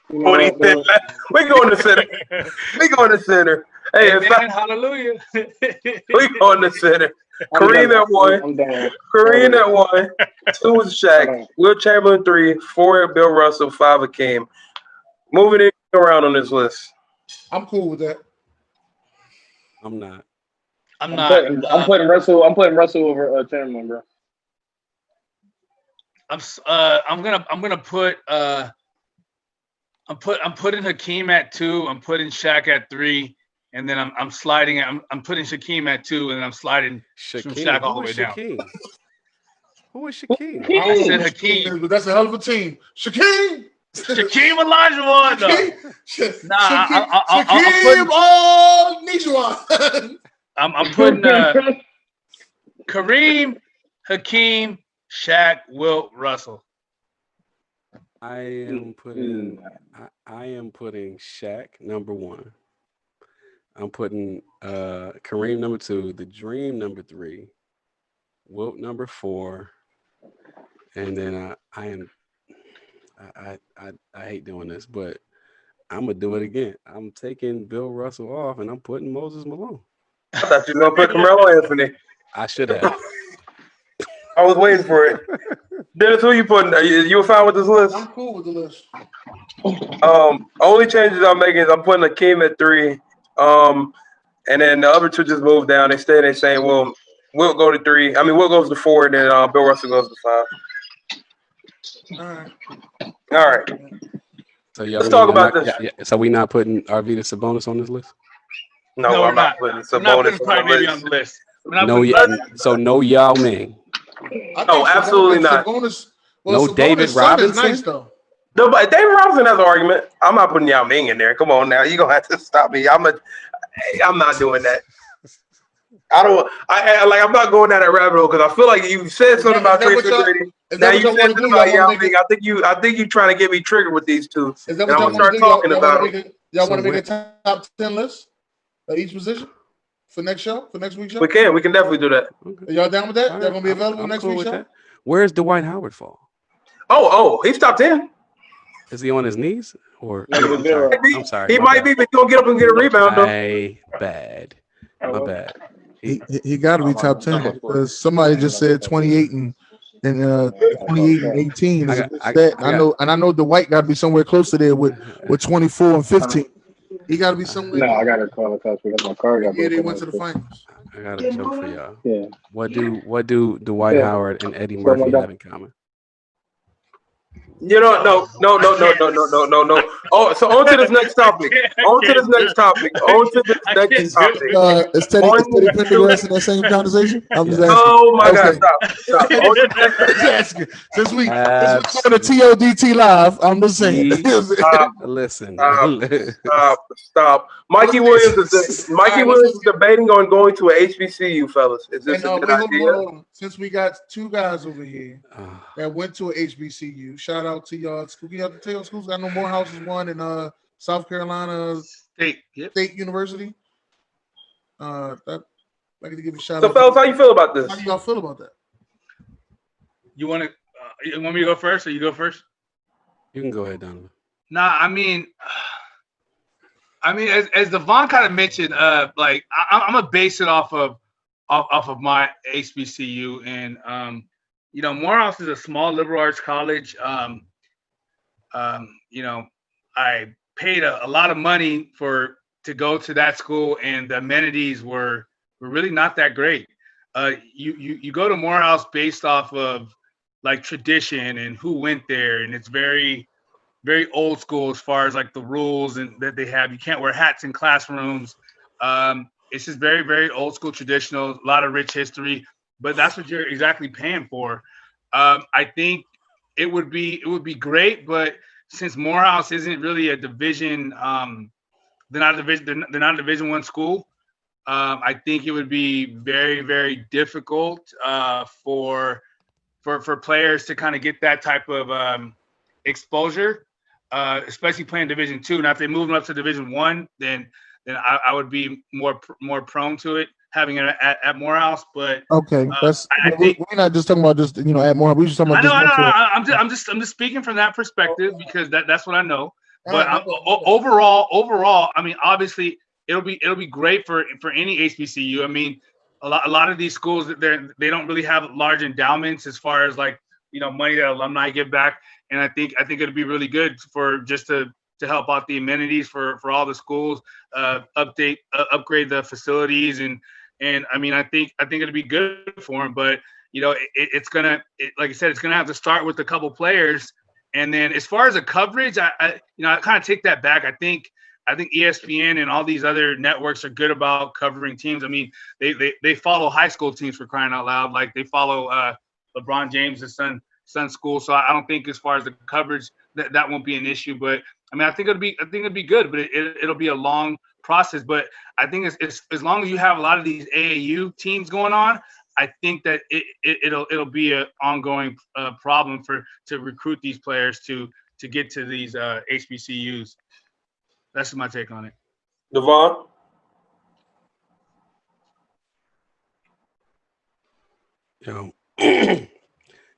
What do you think? We going to center. We going to center. Hey, hallelujah. We going to center. Kareem at 1. Kareem at 1. 2 is Shaq. Will Chamberlain 3. 4 at Bill Russell. 5 Hakeem. Moving it around on this list. I'm cool with that. I'm putting Russell over Chamberlain, bro. I'm gonna put I'm putting Hakeem at 2. I'm putting Shaq at 3, and then I'm sliding. I'm putting Shaquem at 2, and then I'm sliding Shaq all the way down. Who is Shaquem? I said Hakeem. That's a hell of a team. Shaquem Olajuwon. Nijuan. I'm putting Kareem, Hakeem, Shaq, Wilt, Russell. I am putting Shaq number 1. I'm putting Kareem number 2, the Dream number 3, Wilt number 4, and then I hate doing this, but I'm gonna do it again. I'm taking Bill Russell off, and I'm putting Moses Malone. I thought you were gonna put Carmelo Anthony. I should have. I was waiting for it. Dennis, who you putting? You were fine with this list? I'm cool with the list. Only changes I'm making is I'm putting Hakeem at 3. And then the other 2 just moved down. They stay there saying, well, Wilt go to 3. Wilt goes to 4, and then Bill Russell goes to 5. All right. So let's talk about this. So we not putting Arvydas Sabonis on this list? No, I'm not putting Sabonis on the list. No Yao Ming. No, absolutely not. No David Robinson. Nice, though. No, but David Robinson has an argument. I'm not putting Yao Ming in there. Come on now, you're gonna have to stop me. I'm not doing that. I'm not going down that rabbit hole because I feel like you said something about Tracy McGrady. Now you said something about Yao Ming. I think you trying to get me triggered with these 2. Is that what y'all want to do? Talking about y'all want to make a top 10 list of each position for next week's show? We can definitely do that. Are y'all down with that? They're gonna be available next week's show. Where's Dwight Howard fall? Oh, he's top 10. Is he on his knees or? I'm sorry. He might be, but he'll get up and get a rebound though. My bad. He got to be top 10 because somebody just said 28 and 18 is a good stat. I know Dwight got to be somewhere close to there with 24 and 15. He got to be somewhere. No, I got to call it because my car got. Yeah, they went to the finals. I got a joke for y'all. Yeah. What do Dwight Howard and Eddie Murphy have in common? No. Oh, so on to this next topic. Is Teddy Pendergrass in that same conversation? I'm just asking. Oh my God! Stop. Since we talking to TODT live, I'm just saying. Listen. Stop. Mikey Williams is debating on going to a HBCU, fellas. Is this a good idea? Since we got 2 guys over here that went to a HBCU, shout out to y'all. Can you have to tell y'all schools? I know Morehouse is one in South Carolina State University. I'd like to give a shout out. So, fellas, how you feel about this? How do y'all feel about that? You want me to go first, or you go first? You can go ahead, Donovan. Nah, I mean, as Devon kind of mentioned, like I'm gonna base it off of my HBCU, and Morehouse is a small liberal arts college. You know, I paid a lot of money to go to that school, and the amenities were really not that great. You go to Morehouse based off of like tradition and who went there, and it's very old school as far as like the rules and that they have. You can't wear hats in classrooms. It's just very old school, traditional. A lot of rich history, but that's what you're exactly paying for. I think it would be great, but since Morehouse isn't really a division, they're not a Division One school. I think it would be very difficult for players to kind of get that type of exposure, especially playing Division Two. Now, if they move them up to Division One, then I would be more prone to it having it at Morehouse. But Okay, I think we're not just talking about just at more. We're just talking about I know. just I'm just speaking from that perspective because that's what I know. But All right, overall, I mean, obviously, it'll be great for any HBCU. I mean, a lot of these schools they don't really have large endowments as far as like money that alumni give back, and I think it'd be really good for just to help out the amenities for all the schools, upgrade the facilities, and I mean, I think it'd be good for them, but like I said, it's gonna have to start with a couple players, and then as far as the coverage, I kind of take that back. I think ESPN and all these other networks are good about covering teams. I mean, they follow high school teams for crying out loud, like they follow LeBron James' son school. So I don't think as far as the coverage that won't be an issue. But I mean, I think it'd be good, but it'll be a long process. But I think it's as long as you have a lot of these AAU teams going on, I think that it'll be an ongoing problem to recruit these players to get to these HBCUs. That's my take on it. Devon?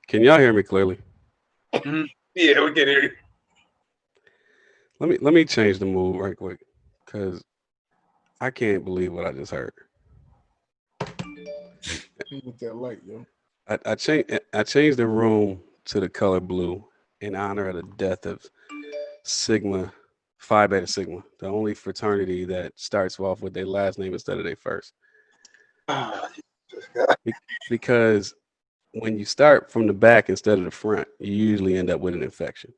Can y'all hear me clearly? Mm-hmm. Yeah, we can hear you. Let me change the mood right quick because I can't believe what I just heard. with that light, yo. I changed the room to the color blue in honor of the death of Sigma, Phi Beta Sigma, the only fraternity that starts off with their last name instead of their first. Because when you start from the back instead of the front, you usually end up with an infection.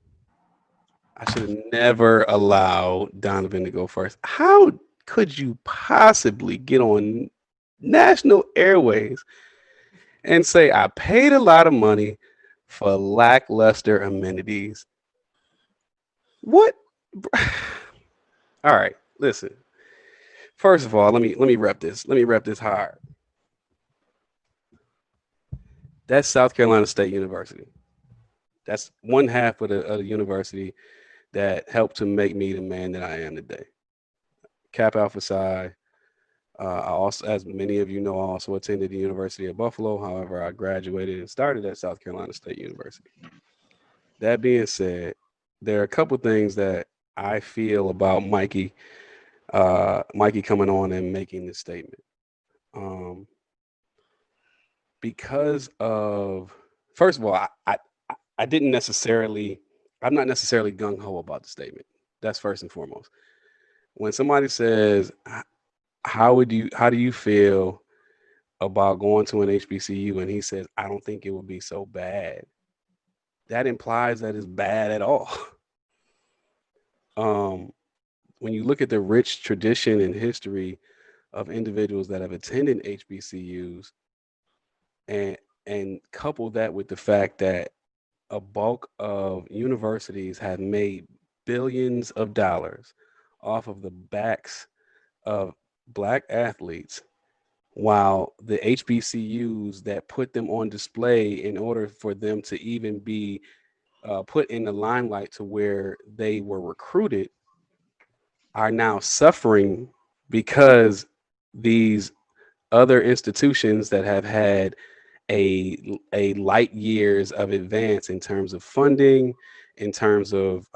I should have never allowed Donovan to go first. How could you possibly get on national airways and say I paid a lot of money for lackluster amenities? What? All right, listen. First of all, let me rep this. Let me rep this hard. That's South Carolina State University. That's one half of the university that helped to make me the man that I am today. Kappa Alpha Psi. I also, as many of you know, I also attended the University of Buffalo. However, I graduated and started at South Carolina State University. That being said, there are a couple things that I feel about Mikey coming on and making this statement. Because of, first of all, I'm not necessarily gung-ho about the statement. That's first and foremost. When somebody says, how do you feel about going to an HBCU? And he says, I don't think it would be so bad. That implies that it's bad at all. When you look at the rich tradition and history of individuals that have attended HBCUs and couple that with the fact that a bulk of universities have made billions of dollars off of the backs of Black athletes, while the HBCUs that put them on display in order for them to even be put in the limelight to where they were recruited are now suffering because these other institutions that have had a light years of advance in terms of funding in terms of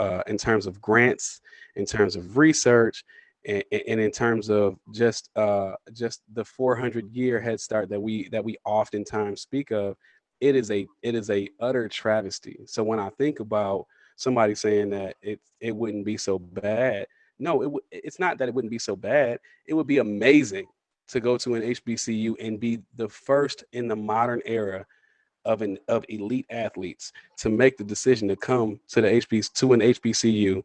grants, in terms of research, and in terms of just the 400-year head start that we oftentimes speak of. It is a utter travesty. So when I think about somebody saying that it wouldn't be so bad, no, it's not that it wouldn't be so bad. It would be amazing to go to an HBCU and be the first in the modern era of elite athletes to make the decision to come to an HBCU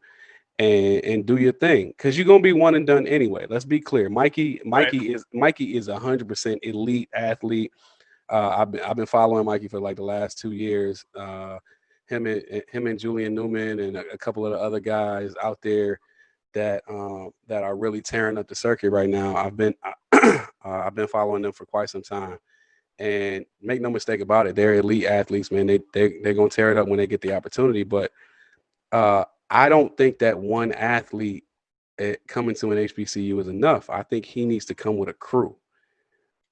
and do your thing, because you're gonna be one and done anyway. Let's be clear. Mikey is 100% elite athlete. I've been following Mikey for like the last 2 years. Him and Julian Newman and a couple of the other guys out there that are really tearing up the circuit right now. I've been following them for quite some time, and make no mistake about it, they're elite athletes, man. They're gonna tear it up when they get the opportunity. But I don't think that one athlete coming to an HBCU is enough. I think he needs to come with a crew.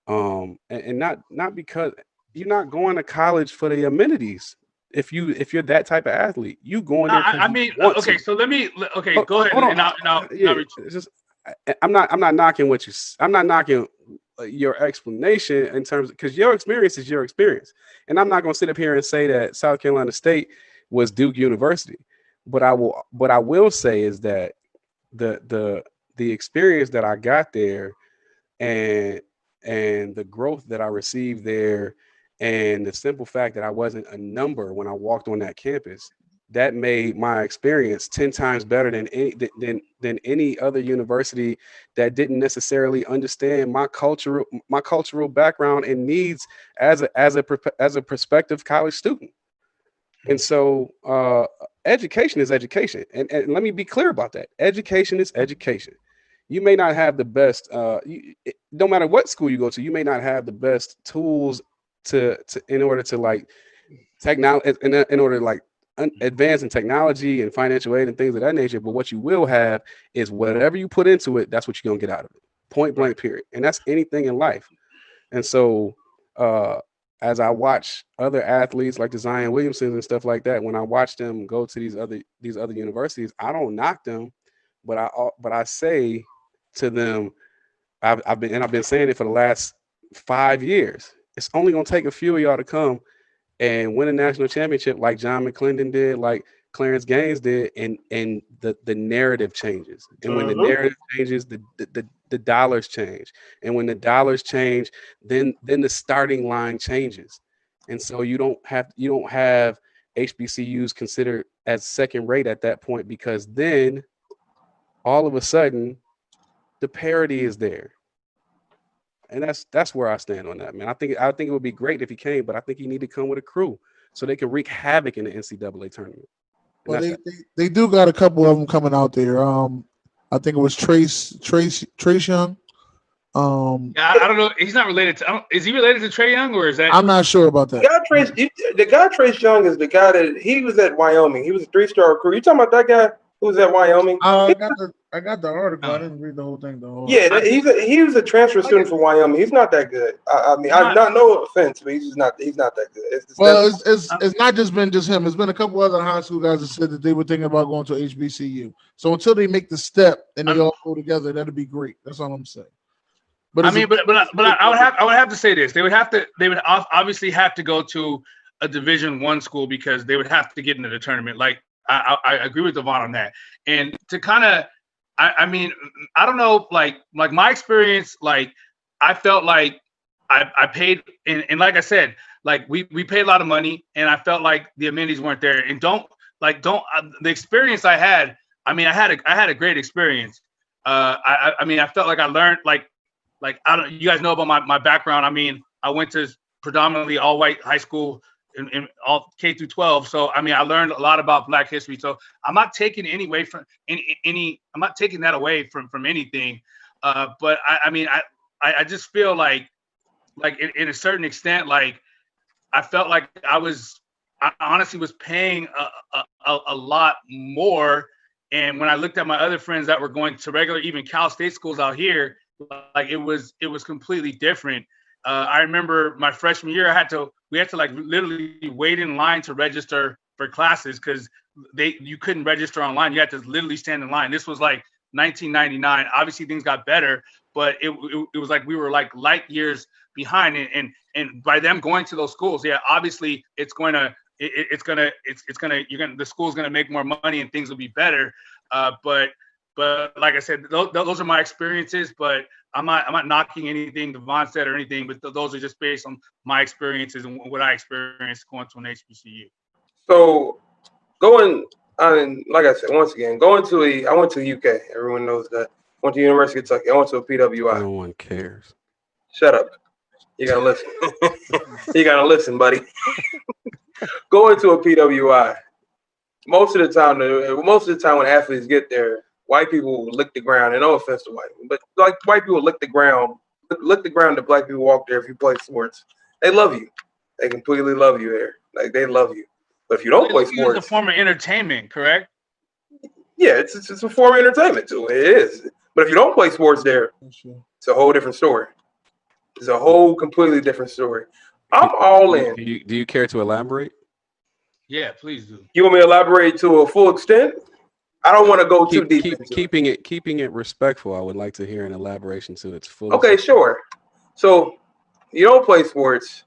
And not because you're not going to college for the amenities. If you're that type of athlete, you going there. I mean, okay. So let me. Okay, go ahead. It's just, I'm not knocking what you. I'm not knocking your explanation in terms, because your experience is your experience, and I'm not going to sit up here and say that South Carolina State was Duke University. But I will say is that the experience that I got there, and the growth that I received there, and the simple fact that I wasn't a number when I walked on that campus, that made my experience 10 times better than any other university that didn't necessarily understand my cultural background and needs as a prospective college student. And so education is education. And let me be clear about that. Education is education. You may not have the best, no matter what school you go to, you may not have the best tools in order to like technology, in order to like advance in technology and financial aid and things of that nature. But what you will have is whatever you put into it, that's what you're going to get out of it. Point blank, period. And that's anything in life. And so as I watch other athletes like the Zion Williamsons and stuff like that, when I watch them go to these other universities, I don't knock them, but I say to them, I've been saying it for the last 5 years. It's only going to take a few of y'all to come and win a national championship like John McClendon did, like Clarence Gaines did, and the narrative changes. And when the narrative changes, the dollars change. And when the dollars change, then the starting line changes. And so you don't have HBCUs considered as second rate at that point, because then all of a sudden the parity is there. And that's where I stand on that, man. I think it would be great if he came, but I think he need to come with a crew so they can wreak havoc in the NCAA tournament. Well, they do got a couple of them coming out there. I think it was Trace Young. Yeah, I don't know. He's not related to. Is he related to Trae Young, or is that? I'm not sure about that. The guy Trace Young is the guy that he was at Wyoming. He was a 3-star recruit. You talking about that guy who was at Wyoming? I got the article. I didn't read the whole thing though. Yeah, he was a transfer student from Wyoming. He's not that good. I mean, no offense, but he's not that good. It's not just been him. It's been a couple other high school guys that said that they were thinking about going to HBCU. So until they make the step and they all go together, that'd be great. That's all I'm saying. But I would have to say this. They would obviously have to go to a Division I school, because they would have to get into the tournament. Like I agree with Devon on that. And to kind of, I mean, I don't know, like my experience, like I felt like I paid, and like I said, like we paid a lot of money, and I felt like the amenities weren't there. And the experience I had, I mean, I had a great experience. I mean, I felt like I learned, like you guys know about my background. I mean, I went to predominantly all white high school in all K through 12. So I mean, I learned a lot about Black history. So I'm not taking I'm not taking that away from anything. But I mean, I just feel like in a certain extent, like I felt like I honestly was paying a lot more. And when I looked at my other friends that were going to regular, even Cal State schools out here, like it was completely different. I remember my freshman year, we had to like literally wait in line to register for classes, because you couldn't register online. You had to literally stand in line. This was like 1999. Obviously, things got better, but it was like we were like light years behind. And by them going to those schools, yeah, obviously the school's gonna make more money and things will be better. But like I said, those are my experiences. But I'm not knocking anything Devon said or anything. But those are just based on my experiences and what I experienced going to an HBCU. So going on, like I said, once again, I went to UK. Everyone knows that. Went to University of Kentucky. I went to a PWI. No one cares. Shut up. You gotta listen. You gotta listen, buddy. Going to a PWI. Most of the time when athletes get there, white people lick the ground. And no offense to white people, but like white people lick the ground that black people walk there if you play sports. They love you. They completely love you there. Like they love you. But if you don't play sports, it's a form of entertainment, correct? Yeah, it's a form of entertainment too. It is. But if you don't play sports there, it's a whole different story. It's a whole completely different story. I'm all in. Do you care to elaborate? Yeah, please do. You want me to elaborate to a full extent? I don't want to go too deep. Keeping it respectful, I would like to hear an elaboration to its full. Okay, sure. So you don't play sports,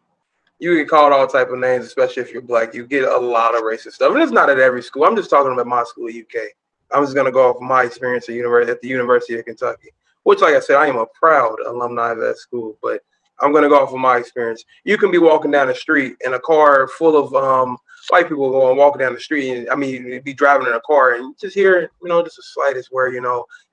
you get called all type of names, especially if you're black. You get a lot of racist stuff, and it's not at every school. I'm just talking about my school, UK. I'm just gonna go off of my experience at the University of Kentucky, which, like I said, I am a proud alumni of that school. But I'm gonna go off of my experience. You can be walking down the street in a car full of white people walking down the street, and you'd be driving in a car and just hear, just the slightest word,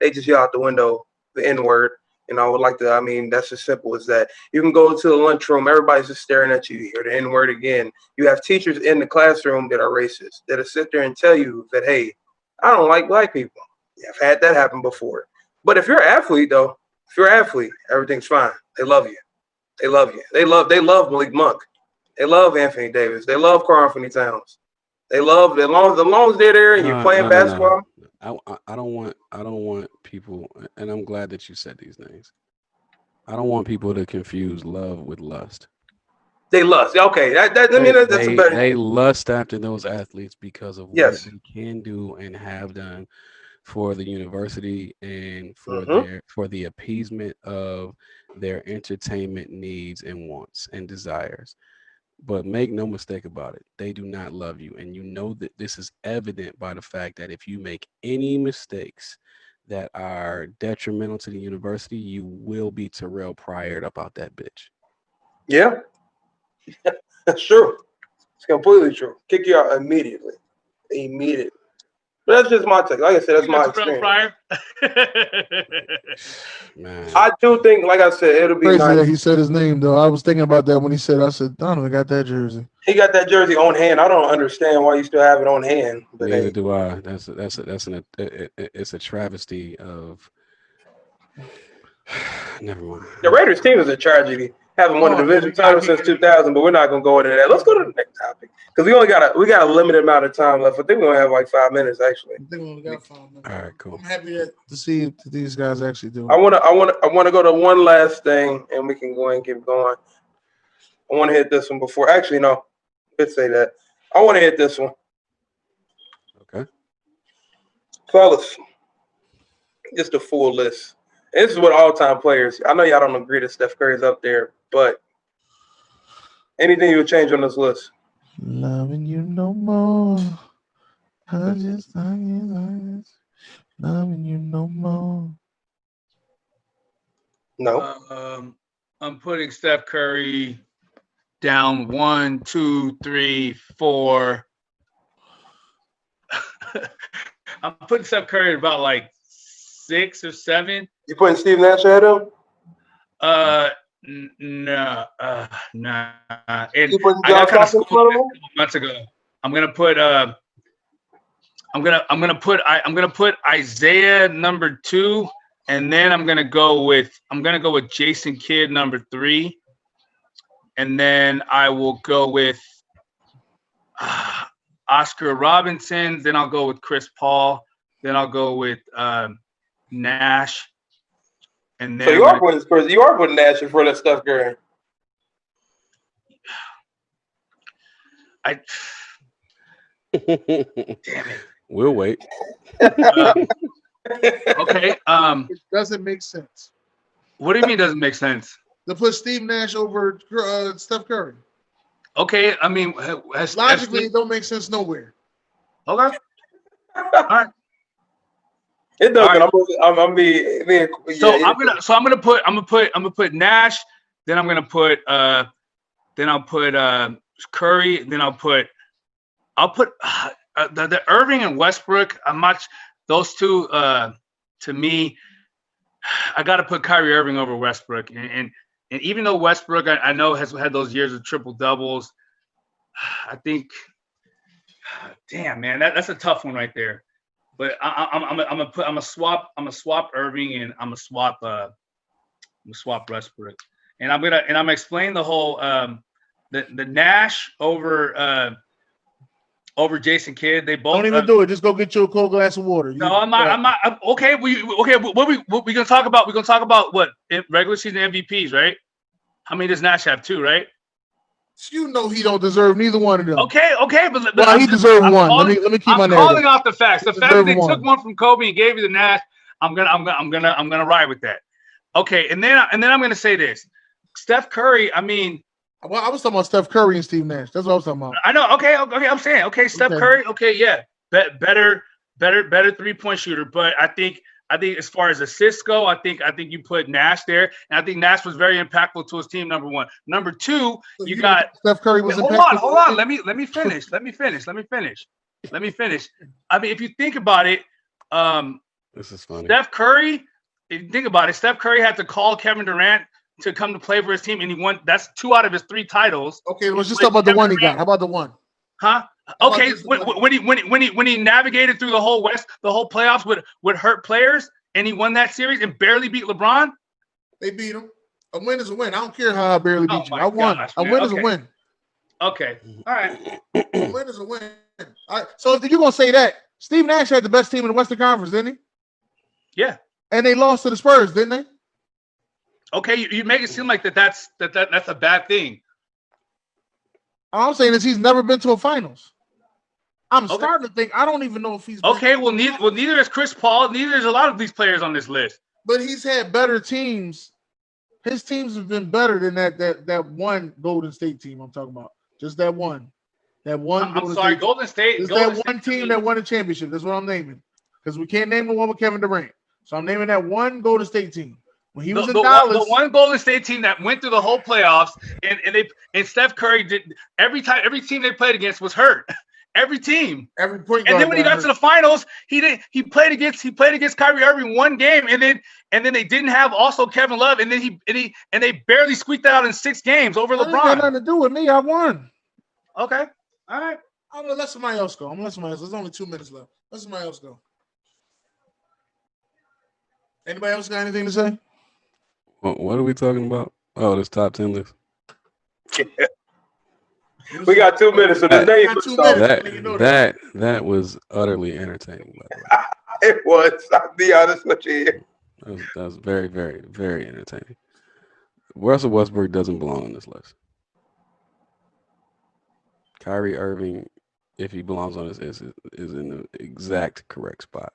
they just yell out the window the N-word. That's as simple as that. You can go to the lunchroom, everybody's just staring at you. You hear the N-word again. You have teachers in the classroom that are racist, that'll sit there and tell you that, hey, I don't like black people. Yeah, I've had that happen before. But if you're an athlete, though, everything's fine. They love you. They love you. They love Malik Monk. They love Anthony Davis. They love Karl Anthony Towns. They love as long as they're there and you're playing basketball. I don't want people, and I'm glad that you said these names. I don't want people to confuse love with lust. They lust. Okay, that's a better. They lust after those athletes because of what they can do and have done for the university and for the appeasement of their entertainment needs and wants and desires. But make no mistake about it, they do not love you. And you know that this is evident by the fact that if you make any mistakes that are detrimental to the university, you will be Terrell Pryor about that bitch. Yeah, that's true. It's completely true. Kick you out immediately. But that's just my take. Like I said, that's my experience. Man. I do think, like I said, it'll be crazy nice. That he said his name though. I was thinking about that when he said. I said, Donovan got that jersey. He got that jersey on hand. I don't understand why you still have it on hand. But neither do I. It's a travesty of. Never mind. The Raiders team is a tragedy. Haven't won a division title since 2000, but we're not gonna go into that. Let's go to the next topic because we got a limited amount of time left. I think we only have like 5 minutes actually. I think we only got 5 minutes. All right, cool. I'm happy to see what these guys actually do. I want to go to one last thing, and we can go ahead and keep going. I want to hit this one before. Actually, no, let's say that. I want to hit this one. Okay, fellas, just a full list. This is what all-time players. I know y'all don't agree that Steph Curry's up there, but anything you would change on this list? Loving you no more. I just loving you no more. No. I'm putting Steph Curry down 1, 2, 3, 4. I'm putting Steph Curry at about like 6 or 7. You putting Steve Nash ahead of him? No, nah. And you putting I got kind of Stockton schooled a couple months ago. I'm gonna put Isaiah number 2, and then I'm gonna go with Jason Kidd number 3, and then I will go with Oscar Robinson. Then I'll go with Chris Paul. Then I'll go with Nash. And then so you are putting Nash in front of Steph Curry. Damn it. We'll wait. Okay. It doesn't make sense. What do you mean doesn't make sense? To put Steve Nash over Steph Curry. Okay, I mean, logically, it don't make sense nowhere. Okay. All right. It doesn't. Right. I'm gonna put Nash. Then I'm gonna put I'll put Curry. Then I'll put the Irving and Westbrook. Those two to me. I got to put Kyrie Irving over Westbrook, and even though Westbrook I know has had those years of triple doubles, I think, damn man, that's a tough one right there. But I'm gonna swap Irving and I'm gonna swap Westbrook, and I'm gonna explain the whole the Nash over Jason Kidd. They both don't even do it. Just go get you a cold glass of water. No, I'm not. Okay. What we gonna talk about? We're gonna talk about what regular season MVPs, right? How many does Nash have? 2, right? You know he don't deserve neither one of them. Okay, but he deserved one. Let me keep my narrative. I'm calling out the facts. The fact that they took one from Kobe and gave you the Nash, I'm gonna ride with that. Okay, and then I'm gonna say this: Steph Curry. I mean. Well, I was talking about Steph Curry and Steve Nash. That's what I was talking about. I know. Okay. I'm saying, Steph Curry. Okay, yeah, better 3-point shooter. But I think as far as assists go, I think you put Nash there, and I think Nash was very impactful to his team. Number 1. Number 2, so you got Steph Curry was impactful. Hold on. Let me finish. Let me finish. I mean, if you think about it, this is funny. Steph Curry. If you think about it, Steph Curry had to call Kevin Durant to come to play for his team, and he won. That's 2 out of his 3 titles. Okay, let's just talk about the one he got. How about the one? Huh? Okay, when he navigated through the whole playoffs with hurt players, and he won that series and barely beat LeBron. They beat him. A win is a win. I don't care how I barely beat you. I won. A win is a win. Okay, all right. A win is a win. All right. So if you're gonna say that, Steve Nash had the best team in the Western Conference, didn't he? Yeah. And they lost to the Spurs, didn't they? Okay, you make it seem like that's a bad thing. All I'm saying is he's never been to a finals. I'm starting to think I don't even know if he's okay. Well, neither is Chris Paul. Neither is a lot of these players on this list. But he's had better teams. His teams have been better than that one Golden State team I'm talking about. Just that one. Golden State. Just that one team that won a championship. That's what I'm naming. Because we can't name the one with Kevin Durant. So I'm naming that one Golden State team. When he was in Dallas, the one Golden State team that went through the whole playoffs, and Steph Curry did every team they played against was hurt. Every team, every point. And then when he got to the finals, he played against Kyrie Irving one game, and then they didn't have also Kevin Love, and then they barely squeaked that out in 6 games over LeBron. That had nothing to do with me. I won. Okay, all right. I'm gonna let somebody else go. There's only 2 minutes left. Let somebody else go. Anybody else got anything to say? What are we talking about? Oh, this top 10 list. We got 2 minutes, so the name that was utterly entertaining. By the way. It was. I'll be honest with you. That was very, very, very entertaining. Russell Westbrook doesn't belong on this list. Kyrie Irving, if he belongs on this list, is in the exact correct spot.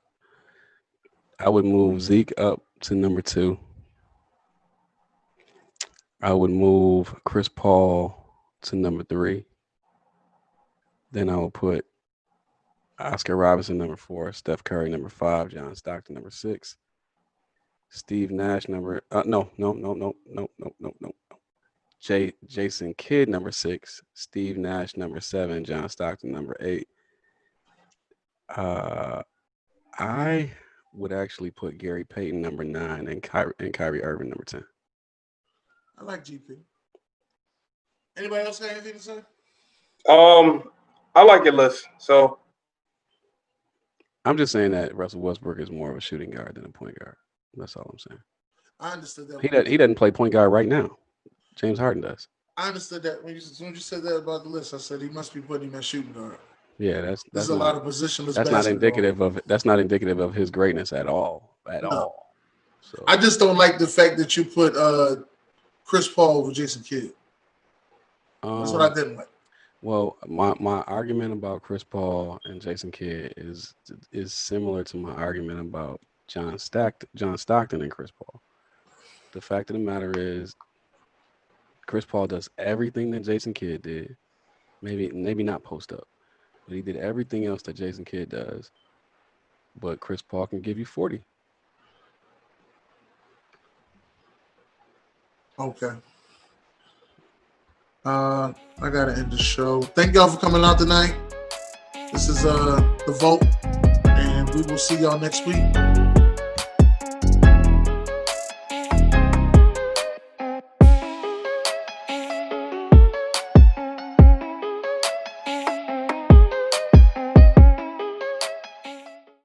I would move Zeke up to number 2. I would move Chris Paul to number 3. Then I will put Oscar Robertson number 4, Steph Curry number 5, John Stockton number 6, Steve Nash number Jason Kidd number 6, Steve Nash number 7, John Stockton number 8. I would actually put Gary Payton number 9 and Kyrie Irving number 10. I like GP. Anybody else got anything to say? I like your list. So I'm just saying that Russell Westbrook is more of a shooting guard than a point guard. That's all I'm saying. I understood that. He doesn't play point guard right now. James Harden does. I understood that. As soon as you said that about the list, I said he must be putting him at shooting guard. Yeah, that's a lot of positionless. That's not indicative of it. That's not indicative of his greatness at all. All. So I just don't like the fact that you put Chris Paul over Jason Kidd. That's what I didn't like. Well, my argument about Chris Paul and Jason Kidd is similar to my argument about John Stockton and Chris Paul. The fact of the matter is, Chris Paul does everything that Jason Kidd did. Maybe not post up, but he did everything else that Jason Kidd does. But Chris Paul can give you 40. Okay. I gotta end the show. Thank y'all for coming out tonight. This is the vote, and we will see y'all next week.